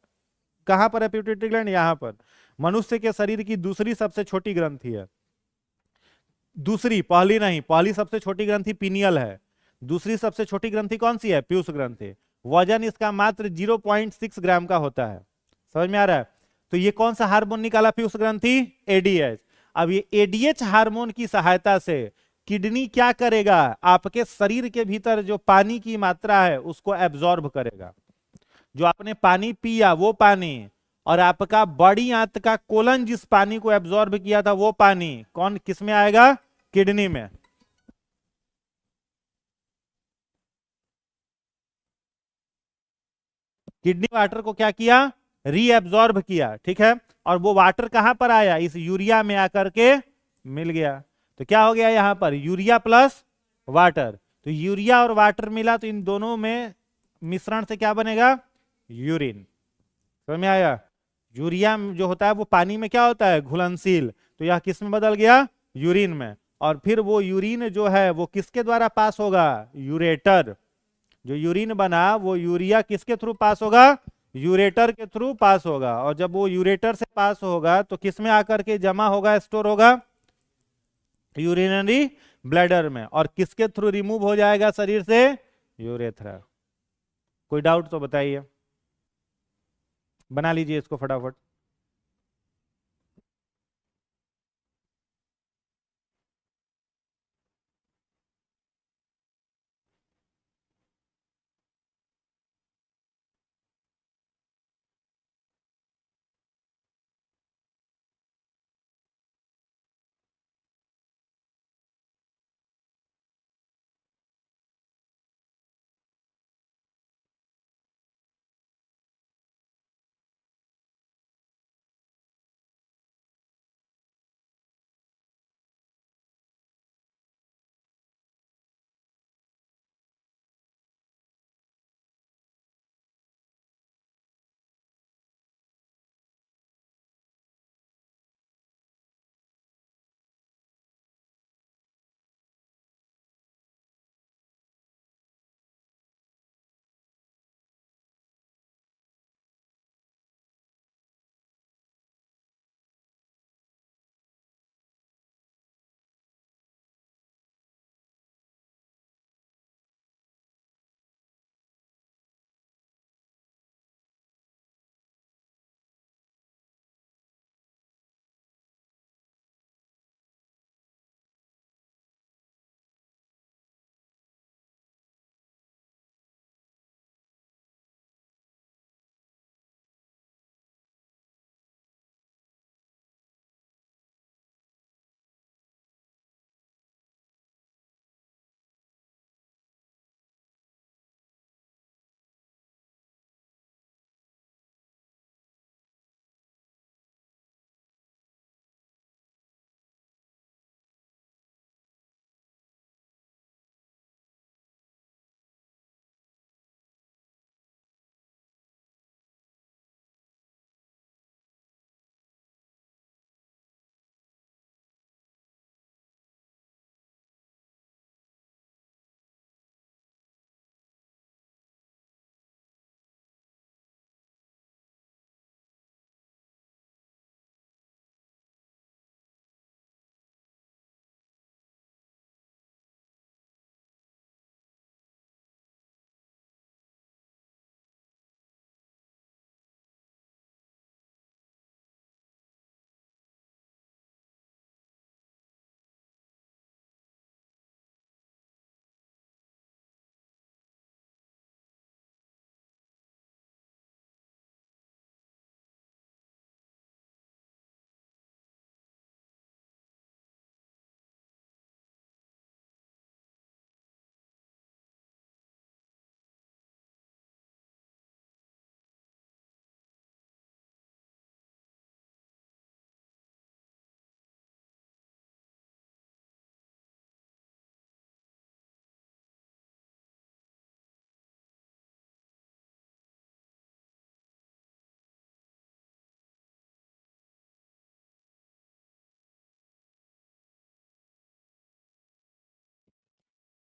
कहां पर है प्यूटिटरी ग्लैंड? यहां पर। मनुष्य के शरीर की दूसरी सबसे छोटी ग्रंथि है। दूसरी, पहली नहीं, पहली सबसे छोटी ग्रंथि पीनियल है। दूसरी सबसे छोटी ग्रंथि कौन सी है? पीयूष ग्रंथि। वजन इसका मात्र 0.6 ग्राम का होता है। समझ में आ रहा है? तो ये कौन सा हार्मोन निकाला पीयूष ग्रंथि? ADH। अब ये ADH हार्मोन की सहायता से किडनी क्या करेगा? आपके शरीर के भीतर जो पानी की मात्रा है उसको एब्जॉर्ब करेगा। जो आपने पानी पिया वो पानी, और आपका बड़ी आंत का कोलन जिस पानी को एब्जॉर्ब किया था वो पानी कौन किस में आएगा? किडनी में। किडनी वाटर को क्या किया? रीएब्जॉर्ब किया, ठीक है। और वो वाटर कहां पर आया? इस यूरिया में आकर के मिल गया। तो क्या हो गया यहां पर? Urea plus water. तो यूरिया और वाटर मिला तो इन दोनों में मिश्रण से क्या बनेगा? यूरिन। समझ में आया? यूरिया जो होता है वो पानी में क्या होता है? घुलनशील। तो यह किस में बदल गया? यूरिन में। और फिर वो यूरिन जो है वो किसके द्वारा पास होगा? यूरेटर। जो यूरिन बना वो यूरिया किसके थ्रू पास होगा? यूरेटर के थ्रू पास होगा। और जब वो यूरेटर से पास होगा तो किस में आकर के जमा होगा? स्टोर होगा? यूरिनरी ब्लैडर में। और किसके थ्रू रिमूव हो जाएगा शरीर से? यूरेथ्रा। कोई डाउट तो बताइए, बना लीजिए इसको फटाफट।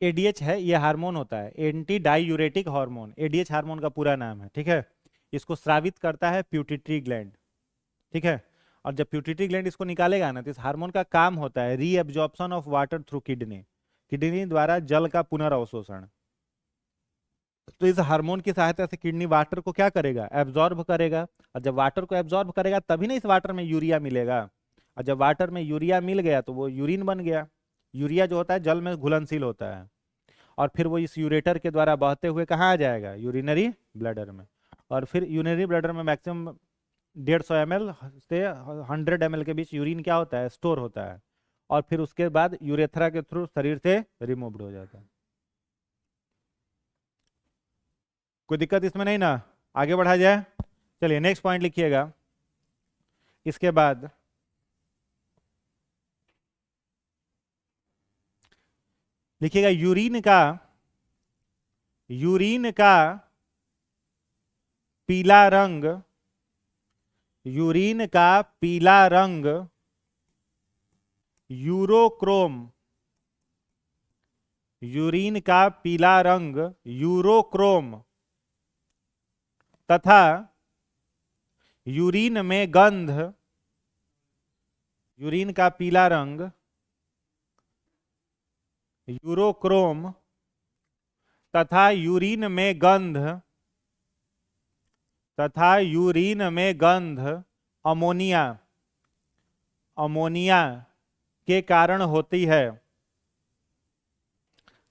एडीएच है, ये हार्मोन होता है, anti diuretic hormone, ADH hormone का पूरा नाम है, ठीक है। इसको स्रावित करता है प्यूटिटरी ग्लैंड, ठीक है। और जब प्यूटिटरी ग्लैंड इसको निकालेगा ना, तो इस हार्मोन का काम होता है reabsorption of water through kidney, kidney द्वारा जल का पुनर्अवशोषण। तो इस हार्मोन की सहायता से किडनी वाटर को क्या करेगा? एब्जॉर्ब करेगा। और जब वाटर को एब्जॉर्ब करेगा तभी ना इस वाटर में यूरिया मिलेगा। और जब वाटर में यूरिया मिल गया तो वो यूरिन बन गया। यूरिया जो होता है जल में घुलनशील होता है, और फिर वो इस यूरेटर के द्वारा बहते हुए कहाँ आ जाएगा? यूरिनरी ब्लैडर में। और फिर यूरिनरी ब्लैडर में मैक्सिमम 150 ml से 100 ml के बीच यूरिन क्या होता है? स्टोर होता है। और फिर उसके बाद यूरेथ्रा के थ्रू शरीर से रिमूव्ड हो जाता है। कोई दिक्कत इसमें नहीं ना? आगे बढ़ा जाए, चलिए नेक्स्ट पॉइंट लिखिएगा। इसके बाद लिखिएगा यूरिन का पीला रंग, यूरिन का पीला रंग यूरोक्रोम, यूरिन का पीला रंग यूरोक्रोम तथा यूरिन में गंध, यूरिन का पीला रंग यूरोक्रोम तथा यूरिन में गंध अमोनिया के कारण होती है,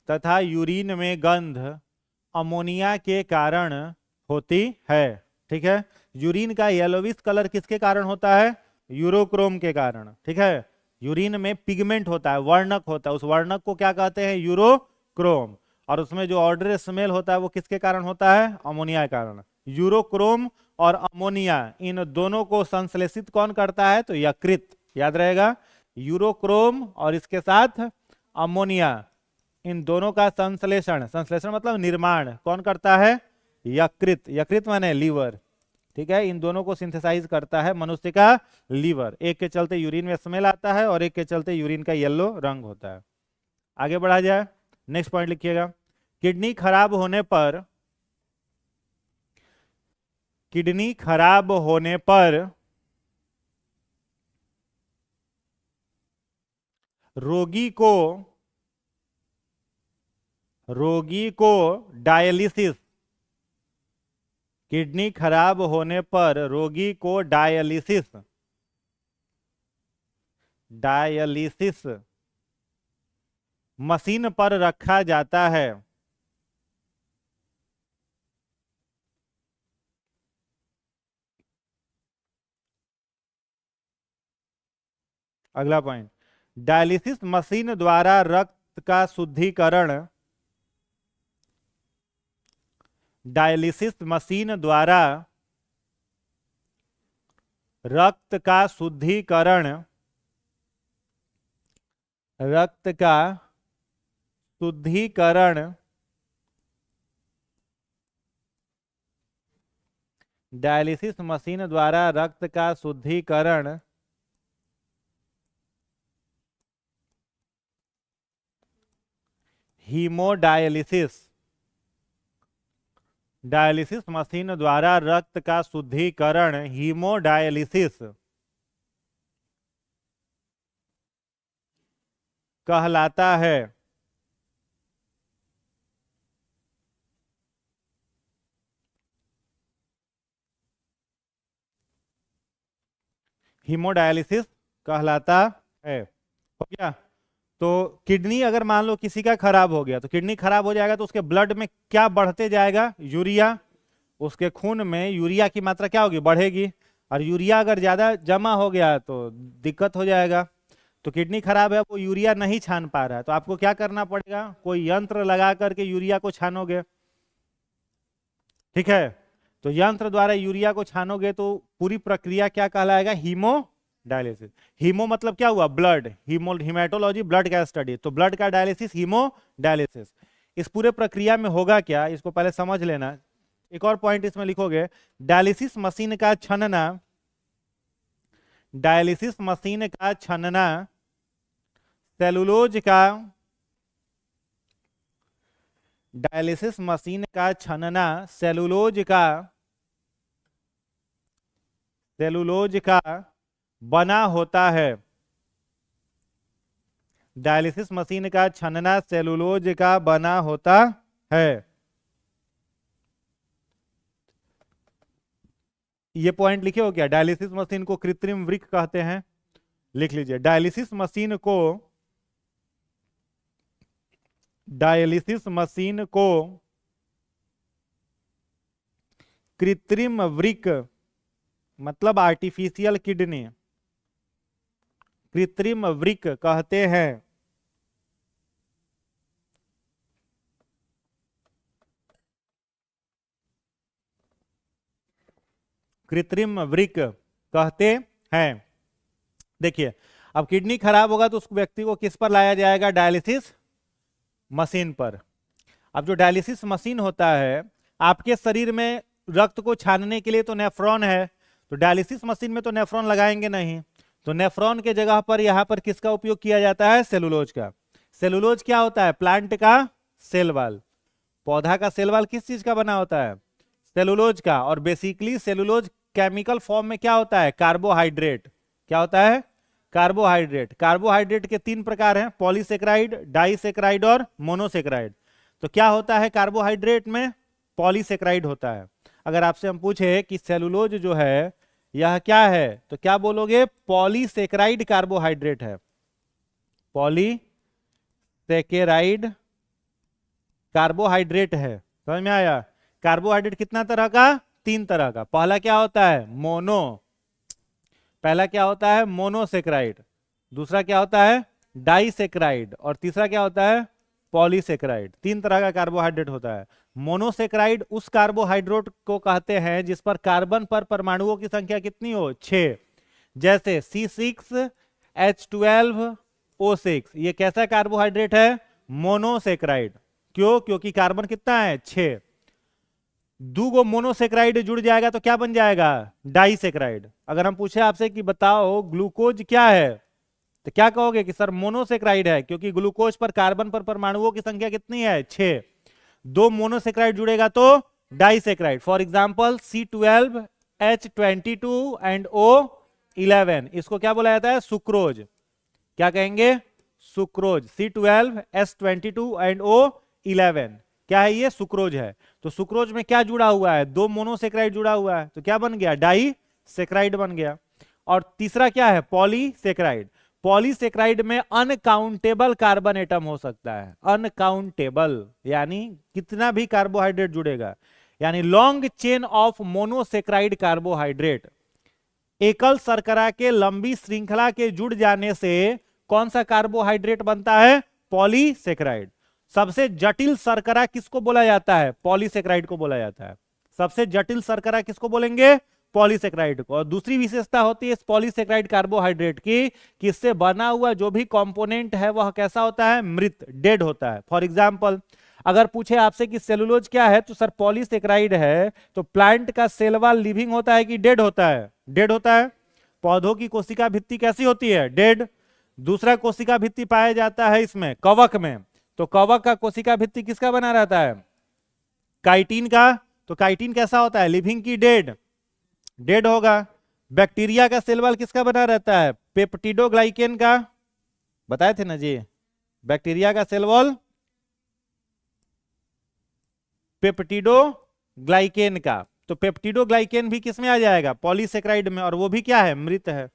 तथा यूरिन में गंध अमोनिया के कारण होती है। ठीक है, यूरिन का येलोविश कलर किसके कारण होता है? यूरोक्रोम के कारण। ठीक है, यूरिन में पिगमेंट होता है, वर्णक होता है, उस वर्णक को क्या कहते हैं? यूरोक्रोम। और उसमें जो ऑर्डर स्मेल होता है वो किसके कारण होता है? अमोनिया के कारण। यूरोक्रोम और अमोनिया इन दोनों को संश्लेषित कौन करता है? तो यकृत। याद रहेगा, यूरोक्रोम और इसके साथ अमोनिया, इन दोनों का संश्लेषण मतलब निर्माण कौन करता है? यकृत। यकृत माने लीवर। ठीक है, इन दोनों को सिंथेसाइज करता है मनुष्य का लीवर। एक के चलते यूरिन में स्मेल आता है और एक के चलते यूरिन का येलो रंग होता है। आगे बढ़ा जाए, नेक्स्ट पॉइंट लिखिएगा। किडनी खराब होने पर रोगी को डायलिसिस, किडनी खराब होने पर रोगी को डायलिसिस मशीन पर रखा जाता है। अगला पॉइंट, डायलिसिस मशीन द्वारा रक्त का शुद्धिकरण, डायलिसिस मशीन द्वारा रक्त का शुद्धिकरण डायलिसिस मशीन द्वारा रक्त का शुद्धिकरण हीमोडायलिसिस, डायलिसिस मशीन द्वारा रक्त का शुद्धिकरण हीमोडायलिसिस कहलाता है। हीमोडायलिसिस कहलाता है। हो गया। तो किडनी अगर मान लो किसी का खराब हो गया, तो किडनी खराब हो जाएगा तो उसके ब्लड में क्या बढ़ते जाएगा? यूरिया। उसके खून में यूरिया की मात्रा क्या होगी? बढ़ेगी। और यूरिया अगर ज्यादा जमा हो गया तो दिक्कत हो जाएगा। तो किडनी खराब है, वो यूरिया नहीं छान पा रहा है, तो आपको क्या करना पड़ेगा? कोई यंत्र लगा करके यूरिया को छानोगे। ठीक है, तो यंत्र द्वारा यूरिया को छानोगे तो पूरी प्रक्रिया क्या कहलाएगा? हीमोडायलिसिस। हीमो मतलब क्या हुआ? ब्लड। हीमेटोलॉजी ब्लड का स्टडी, तो ब्लड का डायलिसिस हीमोडायलिसिस। इस पूरे प्रक्रिया में होगा क्या, इसको पहले समझ लेना। एक और पॉइंट इसमें लिखोगे, डायलिसिस मशीन का छनना, डायलिसिस मशीन का छनना सेलुलोज का, डायलिसिस मशीन का छनना सेलुलोज का बना होता है। डायलिसिस मशीन का छनना सेलुलोज का बना होता है। ये पॉइंट लिखे हो क्या? डायलिसिस मशीन को कृत्रिम वृक्क कहते हैं, लिख लीजिए। डायलिसिस मशीन को कृत्रिम वृक्क मतलब आर्टिफिशियल किडनी, कृत्रिम वृक्क कहते हैं। कृत्रिम वृक्क कहते हैं। देखिए, अब किडनी खराब होगा तो उस व्यक्ति को किस पर लाया जाएगा? डायलिसिस मशीन पर। अब जो डायलिसिस मशीन होता है, आपके शरीर में रक्त को छानने के लिए तो नेफ्रॉन है, तो डायलिसिस मशीन में तो नेफ्रॉन लगाएंगे नहीं, तो नेफ्रॉन के जगह पर यहां पर किसका उपयोग किया जाता है? सेलुलोज का। सेलुलोज क्या होता है? प्लांट का सेल वाल। पौधा का सेल वाल किस चीज का बना होता है? सेलुलोज का। और बेसिकली सेलुलोज केमिकल फॉर्म में क्या होता है? कार्बोहाइड्रेट। क्या होता है? कार्बोहाइड्रेट। कार्बोहाइड्रेट के 3 प्रकार हैं, पॉलीसेक्राइड, डाइसेक्राइड और मोनोसेक्राइड। तो क्या होता है कार्बोहाइड्रेट में? पॉलीसेक्राइड होता है। अगर आपसे हम पूछे कि सेलुलोज जो है यह क्या है, तो क्या बोलोगे? पॉलीसेक्राइड कार्बोहाइड्रेट है। पॉलीसेकेराइड कार्बोहाइड्रेट है। समझ में आया? कार्बोहाइड्रेट कितना तरह का? 3 तरह का। पहला क्या होता है? पहला क्या होता है? मोनोसेक्राइड। दूसरा क्या होता है? डाइसेक्राइड। और तीसरा क्या होता है? पॉलीसेक्राइड। 3 तरह का कार्बोहाइड्रेट होता है। मोनोसेक्राइड उस कार्बोहाइड्रेट को कहते हैं जिस पर कार्बन पर परमाणुओं की संख्या कितनी हो? 6। जैसे C6H12O6, ये कैसा कार्बोहाइड्रेट है? मोनोसेक्राइड। क्यों? क्योंकि कार्बन कितना है? 6। 2 गो मोनोसेक्राइड जुड़ जाएगा तो क्या बन जाएगा? डाइसेक्राइड। अगर हम पूछे आपसे कि बताओ ग्लूकोज क्या है, तो क्या कहोगे? कि सर मोनोसेक्राइड है, क्योंकि ग्लूकोज पर कार्बन पर परमाणुओं की संख्या कितनी है? 6। 2 मोनोसेक्राइड जुड़ेगा तो disaccharide. For example C12H22 and O11, इसको क्या बोला जाता है? सुक्रोज। क्या कहेंगे? सुक्रोज। C12H22 एंड O11 क्या है? ये सुक्रोज है। तो सुक्रोज में क्या जुड़ा हुआ है? 2 मोनोसेक्राइड जुड़ा हुआ है, तो क्या बन गया? डाइसेक्राइड बन गया। और तीसरा क्या है? पॉलीसेक्राइड। पॉलीसेक्राइड में अनकाउंटेबल कार्बन एटम हो सकता है। अनकाउंटेबल यानी कितना भी कार्बोहाइड्रेट जुड़ेगा, यानी long chain of monosaccharide carbohydrate. एकल शर्करा के लंबी श्रृंखला के जुड़ जाने से कौन सा कार्बोहाइड्रेट बनता है? पॉलीसेक्राइड। सबसे जटिल शर्करा किसको बोला जाता है? पॉलीसेक्राइड को बोला जाता है। सबसे जटिल शर्करा किसको बोलेंगे? पॉलीसेक्राइड को। और दूसरी विशेषता होती है इस पॉलीसेक्राइड कार्बोहाइड्रेट की कि इससे बना हुआ जो भी कंपोनेंट है वह कैसा होता है? मृत, डेड होता है। फॉर एग्जांपल अगर पूछे आपसे कि सेलुलोज क्या है, तो सर पॉलीसेक्राइड है। तो प्लांट का सेल वॉल लिविंग होता है कि डेड होता है? डेड होता है। पौधों की कोशिका भित्ति कैसी होती है? डेड। दूसरा कोशिका भित्ति पाया जाता है इसमें कवक में, तो कवक का कोशिका भित्ति किसका बना रहता है? काइटिन का। तो काइटिन कैसा होता है? लिविंग की डेड? डेड होगा। बैक्टीरिया का सेल वॉल किसका बना रहता है? पेप्टिडोग्लाइकेन का। बताए थे ना जी, बैक्टीरिया का सेल वॉल पेप्टिडोग्लाइकेन का। तो पेप्टिडोग्लाइकेन भी किसमें आ जाएगा? पॉलीसेक्राइड में, और वो भी क्या है? मृत है।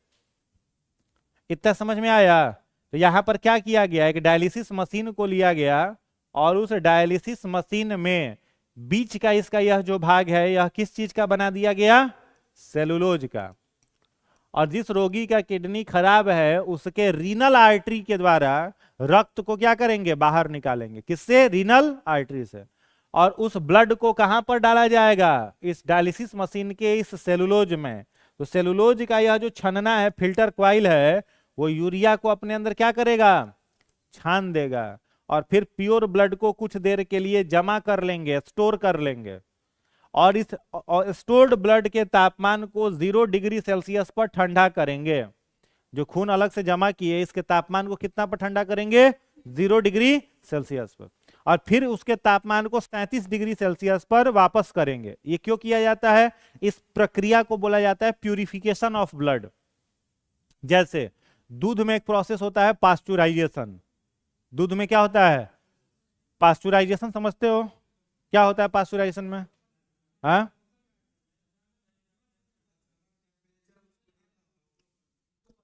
इतना समझ में आया? तो यहां पर क्या किया गया? एक डायलिसिस मशीन को लिया गया और उस डायलिसिस मशीन में बीच का इसका यह जो भाग है यह किस चीज का बना दिया गया? सेलुलोज का। और जिस रोगी का किडनी खराब है उसके रीनल आर्टरी के द्वारा रक्त को क्या करेंगे? बाहर निकालेंगे। किससे? रीनल आर्टरी से। और उस ब्लड को कहां पर डाला जाएगा? इस डायलिसिस मशीन के इस सेलुलोज में। तो सेलुलोज का यह जो छनना है, फिल्टर क्वाइल है, वो यूरिया को अपने अंदर क्या करेगा? छान देगा। और फिर प्योर ब्लड को कुछ देर के लिए जमा कर लेंगे, स्टोर कर लेंगे। और इस स्टोर्ड ब्लड के तापमान को 0 डिग्री सेल्सियस पर ठंडा करेंगे। जो खून अलग से जमा किए इसके तापमान को कितना पर ठंडा करेंगे? 0 डिग्री सेल्सियस पर। और फिर उसके तापमान को 37 डिग्री सेल्सियस पर वापस करेंगे। ये क्यों किया जाता है? इस प्रक्रिया को बोला जाता है प्यूरिफिकेशन ऑफ ब्लड। जैसे दूध में एक प्रोसेस होता है पास्चुराइजेशन। दूध में क्या होता है? पास्चुराइजेशन समझते हो? क्या होता है पास्चुराइजेशन में? हाँ,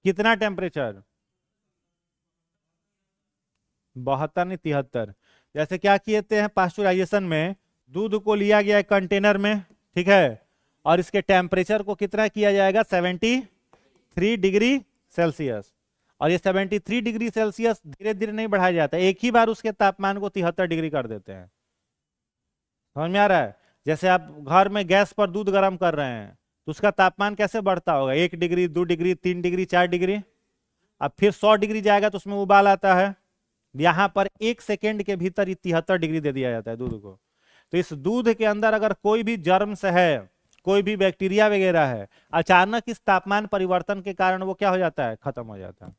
कितना टेम्परेचर? 72 नहीं 73। जैसे क्या किए हैं पास्चुराइजेशन में? दूध को लिया गया कंटेनर में, ठीक है, और इसके टेम्परेचर को कितना किया जाएगा? 73 डिग्री सेल्सियस। और ये 73 डिग्री सेल्सियस धीरे धीरे नहीं बढ़ाया जाता, एक ही बार उसके तापमान को 73 डिग्री कर देते हैं। समझ में आ रहा है? जैसे आप घर में गैस पर दूध गर्म कर रहे हैं तो उसका तापमान कैसे बढ़ता होगा? 1 डिग्री, 2 डिग्री, 3 डिग्री, 4 डिग्री। अब फिर 100 डिग्री जाएगा तो उसमें उबाल आता है। यहां पर 1 सेकेंड के भीतर 73 डिग्री दे दिया जाता है दूध को। तो इस दूध के अंदर अगर कोई भी जर्म्स है, कोई भी बैक्टीरिया वगैरह है, अचानक इस तापमान परिवर्तन के कारण वो क्या हो जाता है? खत्म हो जाता है।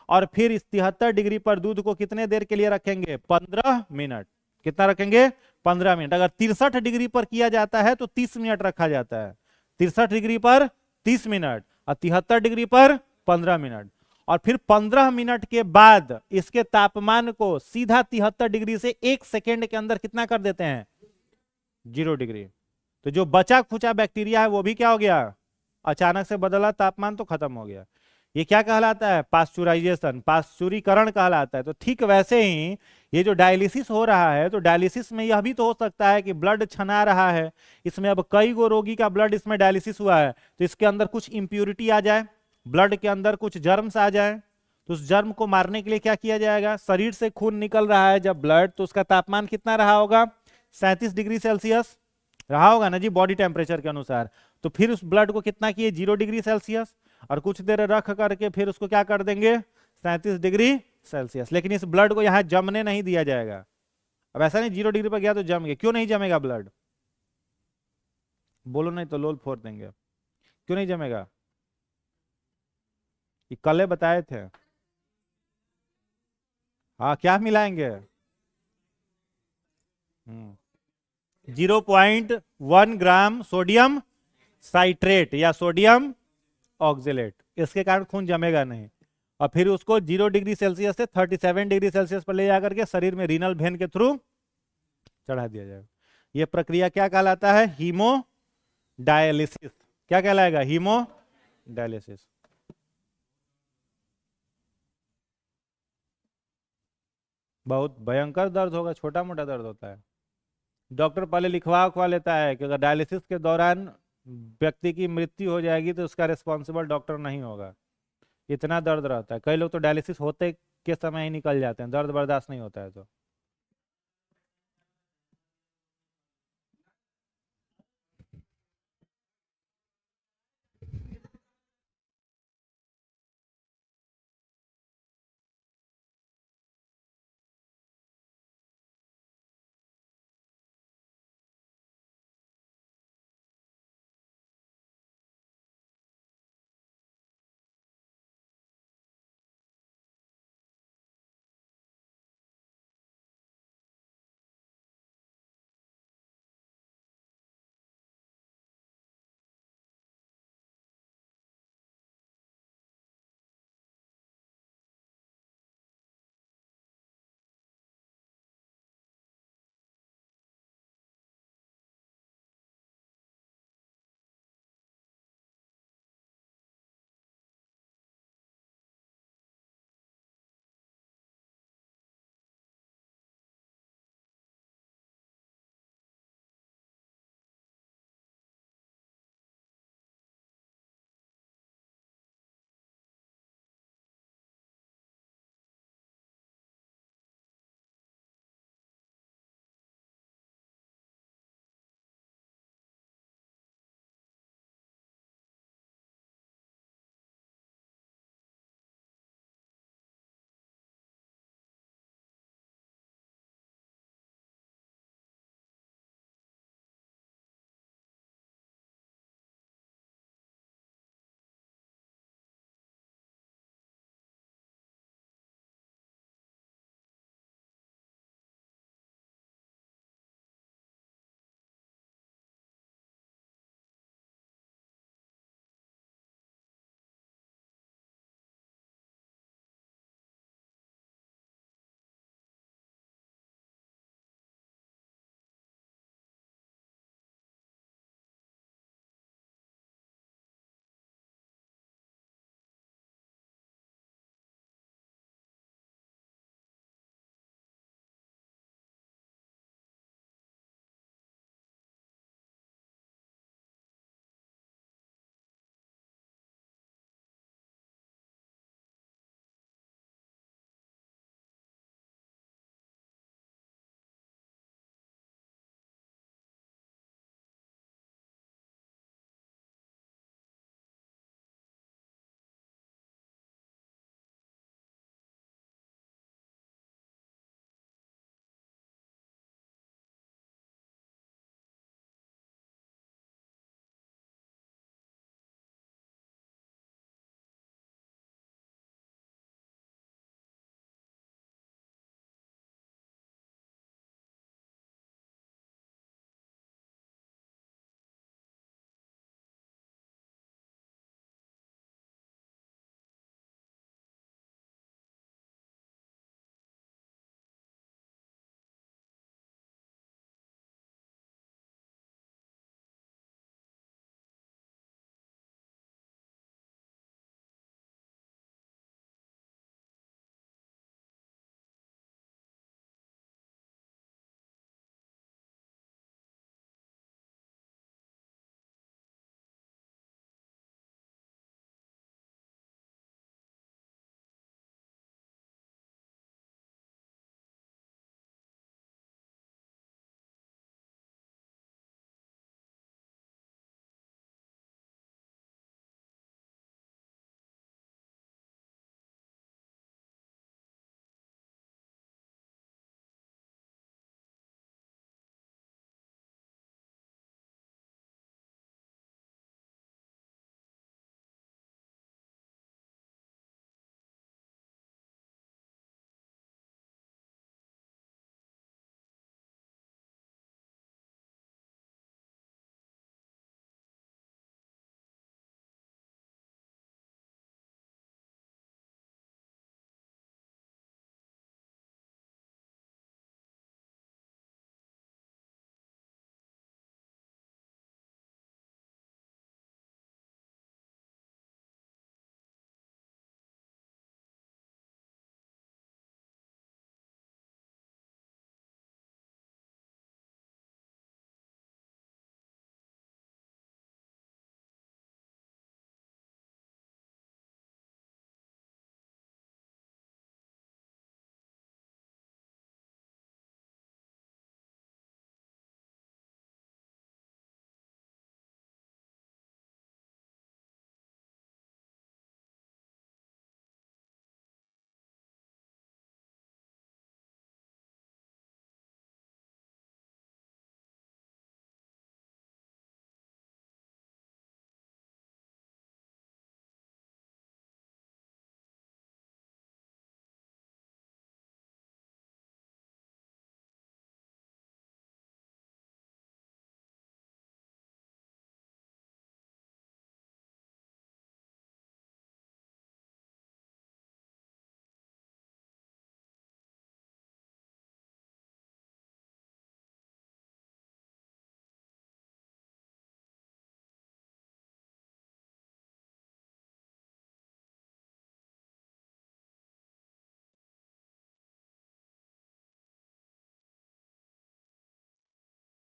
और फिर इस 73 डिग्री पर दूध को कितने देर के लिए रखेंगे? 15 मिनट। कितना रखेंगे? 15 मिनट। अगर 63 डिग्री पर किया जाता है तो 30 मिनट रखा जाता है। 63 डिग्री पर 30 मिनट और 73 डिग्री पर 15 मिनट। और फिर 15 मिनट के बाद इसके तापमान को सीधा 73 डिग्री से 1 सेकेंड के अंदर कितना कर देते हैं, 0 डिग्री। तो जो बचा खुचा बैक्टीरिया है वो भी क्या हो गया, अचानक से बदला तापमान तो खत्म हो गया। ये क्या कहलाता है, पास्चुराइजेशन, पास्चुरीकरण कहलाता है। तो ठीक वैसे ही ये जो डायलिसिस हो रहा है, तो डायलिसिस में यह भी तो हो सकता है कि ब्लड छना रहा है, इसमें अब कई गो रोगी का ब्लड इसमें डायलिसिस हुआ है, तो इसके अंदर कुछ इंप्यूरिटी आ जाए, ब्लड के अंदर कुछ जर्म्स आ जाए, तो उस जर्म को मारने के लिए क्या किया जाएगा, शरीर से खून निकल रहा है जब ब्लड, तो उसका तापमान कितना रहा होगा, 37 डिग्री सेल्सियस रहा होगा ना जी, बॉडी टेम्परेचर के अनुसार। तो फिर उस ब्लड को कितना किए, 0 डिग्री सेल्सियस, और कुछ देर रख करके फिर उसको क्या कर देंगे, 37 डिग्री सेल्सियस। लेकिन इस ब्लड को यहां जमने नहीं दिया जाएगा। अब ऐसा नहीं 0 डिग्री पर गया तो जम गया, क्यों नहीं जमेगा ब्लड, बोलो नहीं तो लोल फोड़ देंगे, क्यों नहीं जमेगा, ये कल बताए थे। हाँ, क्या मिलाएंगे, 0.1 ग्राम सोडियम साइट्रेट या सोडियम ऑक्जेलेट, इसके कारण खून जमेगा नहीं। और फिर उसको 0 डिग्री सेल्सियस से 37 डिग्री सेल्सियस पर ले जाकर के शरीर में रीनल वेन के थ्रू चढ़ा दिया जाएगा। यह प्रक्रिया क्या कहलाता है, हीमो डायलिसिस। क्या कहलाएगा, हीमो डायलिसिस। बहुत भयंकर दर्द होगा, छोटा मोटा दर्द होता है। डॉक्टर पहले लिखवा उखवा लेता है कि अगर डायलिसिस के दौरान व्यक्ति की मृत्यु हो जाएगी तो उसका रिस्पॉन्सिबल डॉक्टर नहीं होगा, इतना दर्द रहता है। कई लोग तो डायलिसिस होते के समय ही निकल जाते हैं, दर्द बर्दाश्त नहीं होता है तो।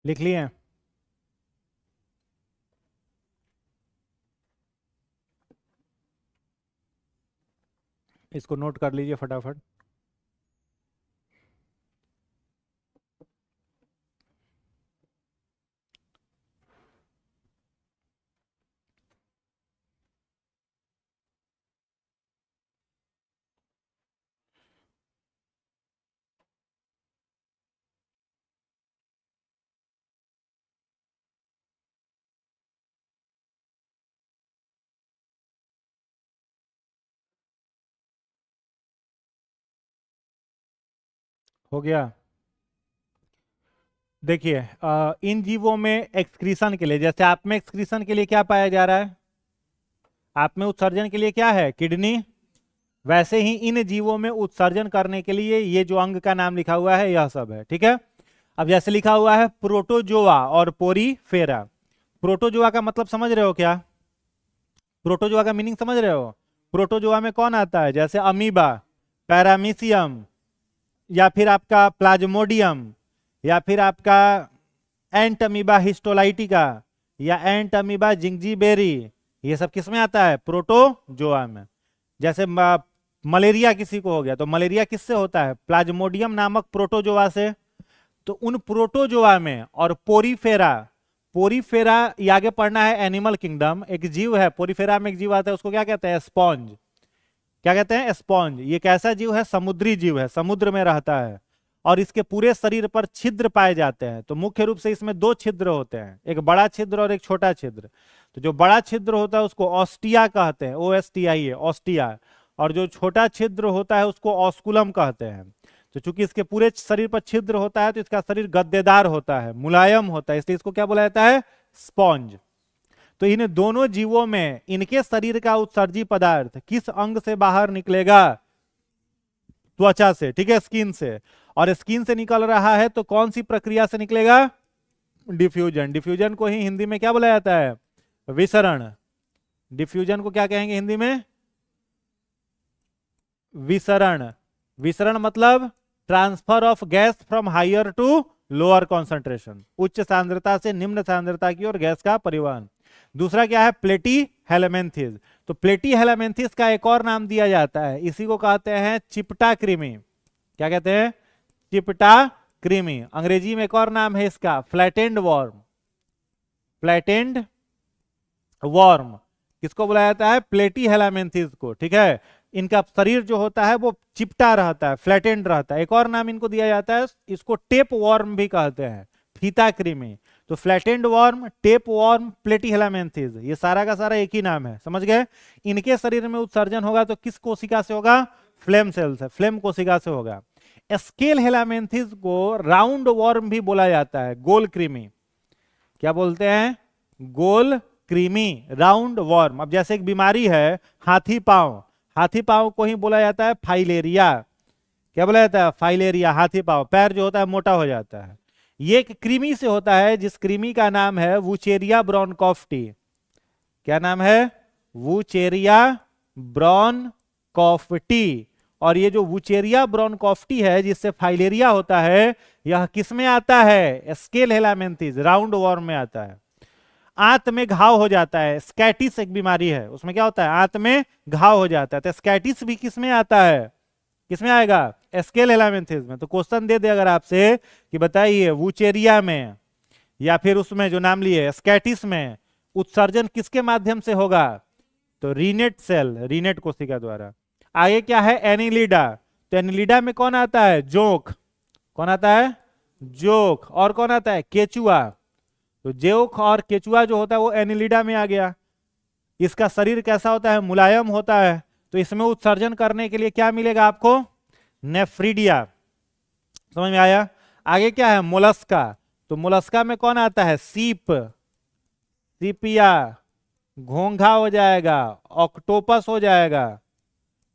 लिख लिए? इसको नोट कर लीजिए फटाफट। हो गया? देखिए इन जीवों में एक्सक्रीशन के लिए, जैसे आप में एक्सक्रीशन के लिए क्या पाया जा रहा है? आप में उत्सर्जन के लिए क्या है? किडनी। वैसे ही इन जीवों में उत्सर्जन करने के लिए ये जो अंग का नाम लिखा हुआ है यह सब है, ठीक है। अब जैसे लिखा हुआ है प्रोटोजोआ और पोरीफेरा। प्रोटोजोआ का मतलब समझ रहे हो क्या? प्रोटोजोआ का मीनिंग समझ रहे हो? प्रोटोजोआ में कौन आता है? जैसे अमीबा, पैरामीशियम, या फिर आपका प्लाज्मोडियम, या फिर आपका एंट अमीबा हिस्टोलाइटिका, या एंट अमीबा जिंजीबेरी। ये सब किस में आता है? प्रोटोजोआ में। जैसे मलेरिया किसी को हो गया तो मलेरिया किससे होता है? प्लाज्मोडियम नामक प्रोटोजोआ से। तो उन प्रोटोजोआ में और पोरीफेरा, पोरीफेरा ये आगे पढ़ना है एनिमल किंगडम। एक जीव है पोरीफेरा में, एक जीव आता है उसको क्या कहते हैं? स्पॉन्ज। क्या कहते हैं? स्पॉन्ज। ये कैसा जीव है? समुद्री जीव है, समुद्र में रहता है और इसके पूरे शरीर पर छिद्र पाए जाते हैं। तो मुख्य रूप से इसमें दो छिद्र होते हैं, एक बड़ा छिद्र और एक छोटा छिद्र। तो जो बड़ा छिद्र होता है उसको ऑस्टिया कहते हैं, OSTIA, ऑस्टिया। और जो छोटा छिद्र होता है उसको ऑस्कुलम कहते हैं। तो चूंकि इसके पूरे शरीर पर छिद्र होता है तो इसका शरीर गद्देदार होता है, मुलायम होता है, इसलिए इसको क्या बोला जाता है? स्पॉन्ज। तो इन दोनों जीवों में इनके शरीर का उत्सर्जी पदार्थ किस अंग से बाहर निकलेगा? त्वचा से, ठीक है, स्किन से। और स्किन से निकल रहा है तो कौन सी प्रक्रिया से निकलेगा? डिफ्यूजन। डिफ्यूजन को ही हिंदी में क्या बोला जाता है? विसरण। डिफ्यूजन को क्या कहेंगे हिंदी में? विसरण। विसरण मतलब transfer of gas from higher to lower concentration, उच्च सांद्रता से निम्न सांद्रता की ओर गैस का परिवहन। दूसरा क्या है? प्लेटी हेलेमेंथिस। तो प्लेटी हेलेमेंथिस का एक और नाम दिया जाता है, इसी को कहते हैं चिपटा कृमि। क्या कहते हैं? चिपटा कृमि। अंग्रेजी में एक और नाम है इसका, फ्लैटेंड वॉर्म। फ्लैटेंड वॉर्म किसको बुलाया जाता है? प्लेटी हेलामेंथिस को, ठीक है। इनका शरीर जो होता है वो चिपटा रहता है, फ्लैटेंड रहता है। एक और नाम इनको दिया जाता है, इसको टेप वॉर्म भी कहते हैं, फीता कृमि। तो फ्लैटेंड वॉर्म, टेप वॉर्म, प्लेटी हेलामेंथिस, ये सारा का सारा एक ही नाम है, समझ गए। इनके शरीर में उत्सर्जन होगा तो किस कोशिका से होगा? फ्लेम सेल से, फ्लेम कोशिका से होगा। स्केल हेलामेंथिस को राउंड वॉर्म भी बोला जाता है, गोल कृमि। क्या बोलते हैं? गोल कृमि, राउंड वॉर्म। अब जैसे एक बीमारी है हाथी पांव, हाथी पांव को ही बोला जाता है फाइलेरिया। क्या बोला जाता है? फाइलेरिया, हाथी पांव। पैर जो होता है मोटा हो जाता है। ये एक कृमि से होता है जिस कृमि का नाम है वुचेरिया ब्रोनकॉफ्टी। क्या नाम है? वुचेरिया ब्रोनकॉफ्टी। और ये जो वुचेरिया ब्रोनकॉफ्टी है जिससे फाइलेरिया होता है, यह किस में आता है? स्केल हेलामेंथिस, राउंड वॉर्म में आता है। आंत में घाव हो जाता है, स्कैटिस एक बीमारी है, उसमें क्या होता है? आंत में घाव हो जाता है। तो स्कैटिस भी किस में आता है? किस में आएगा? स्केल हेलामेंथिस में। तो क्वेश्चन दे दे अगर आपसे कि बताइए वुचेरिया में या फिर उसमें जो नाम लिए स्कैटिस में उत्सर्जन किसके माध्यम से होगा? तो रीनेट सेल, रीनेट कोशिका द्वारा। आगे क्या है? एनिलिडा। तो एनिलिडा में कौन आता है? जोंक। कौन आता है? जोंक। और कौन आता है? केचुआ। तो जोंक और केचुआ जो होता है वो एनिलिडा में आ गया। इसका शरीर कैसा होता है? मुलायम होता है। तो इसमें उत्सर्जन करने के लिए क्या मिलेगा आपको? नेफ्रीडिया। समझ में आया? आगे क्या है? मोलस्का। तो मोलस्का में कौन आता है? सीप, सीपिया, घोंघा हो जाएगा, ऑक्टोपस हो जाएगा,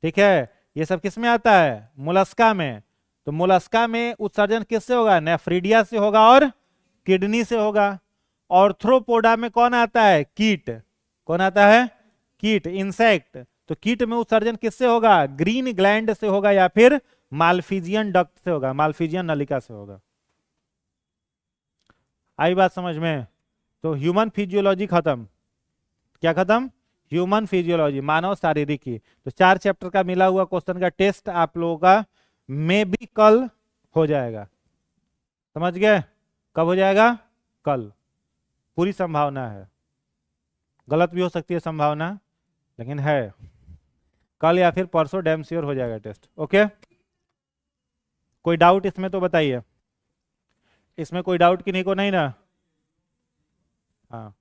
ठीक है। ये सब किस में आता है? मोलस्का में। तो मोलस्का में उत्सर्जन किससे होगा? नेफ्रीडिया से होगा और किडनी से होगा। ऑर्थ्रोपोडा में कौन आता है? कीट। कौन आता है? कीट, इंसेक्ट। तो कीट में उत्सर्जन किससे होगा? ग्रीन ग्लैंड से होगा या फिर मालफिजियन डक्ट से होगा, मालफिजियन नलिका से होगा। आई बात समझ में? तो ह्यूमन फिजियोलॉजी खत्म, क्या खत्म? ह्यूमन फिजियोलॉजी, मानव शारीरिकी। तो 4 चैप्टर का मिला हुआ क्वेश्चन का टेस्ट आप लोगों का मे भी कल हो जाएगा। समझ गए? कब हो जाएगा? कल। पूरी संभावना है, गलत भी हो सकती है संभावना, लेकिन है। कल या फिर परसों डैम श्योर हो जाएगा टेस्ट। ओके, कोई डाउट इसमें तो बताइए, इसमें कोई डाउट किन्हीं को नहीं ना? हाँ।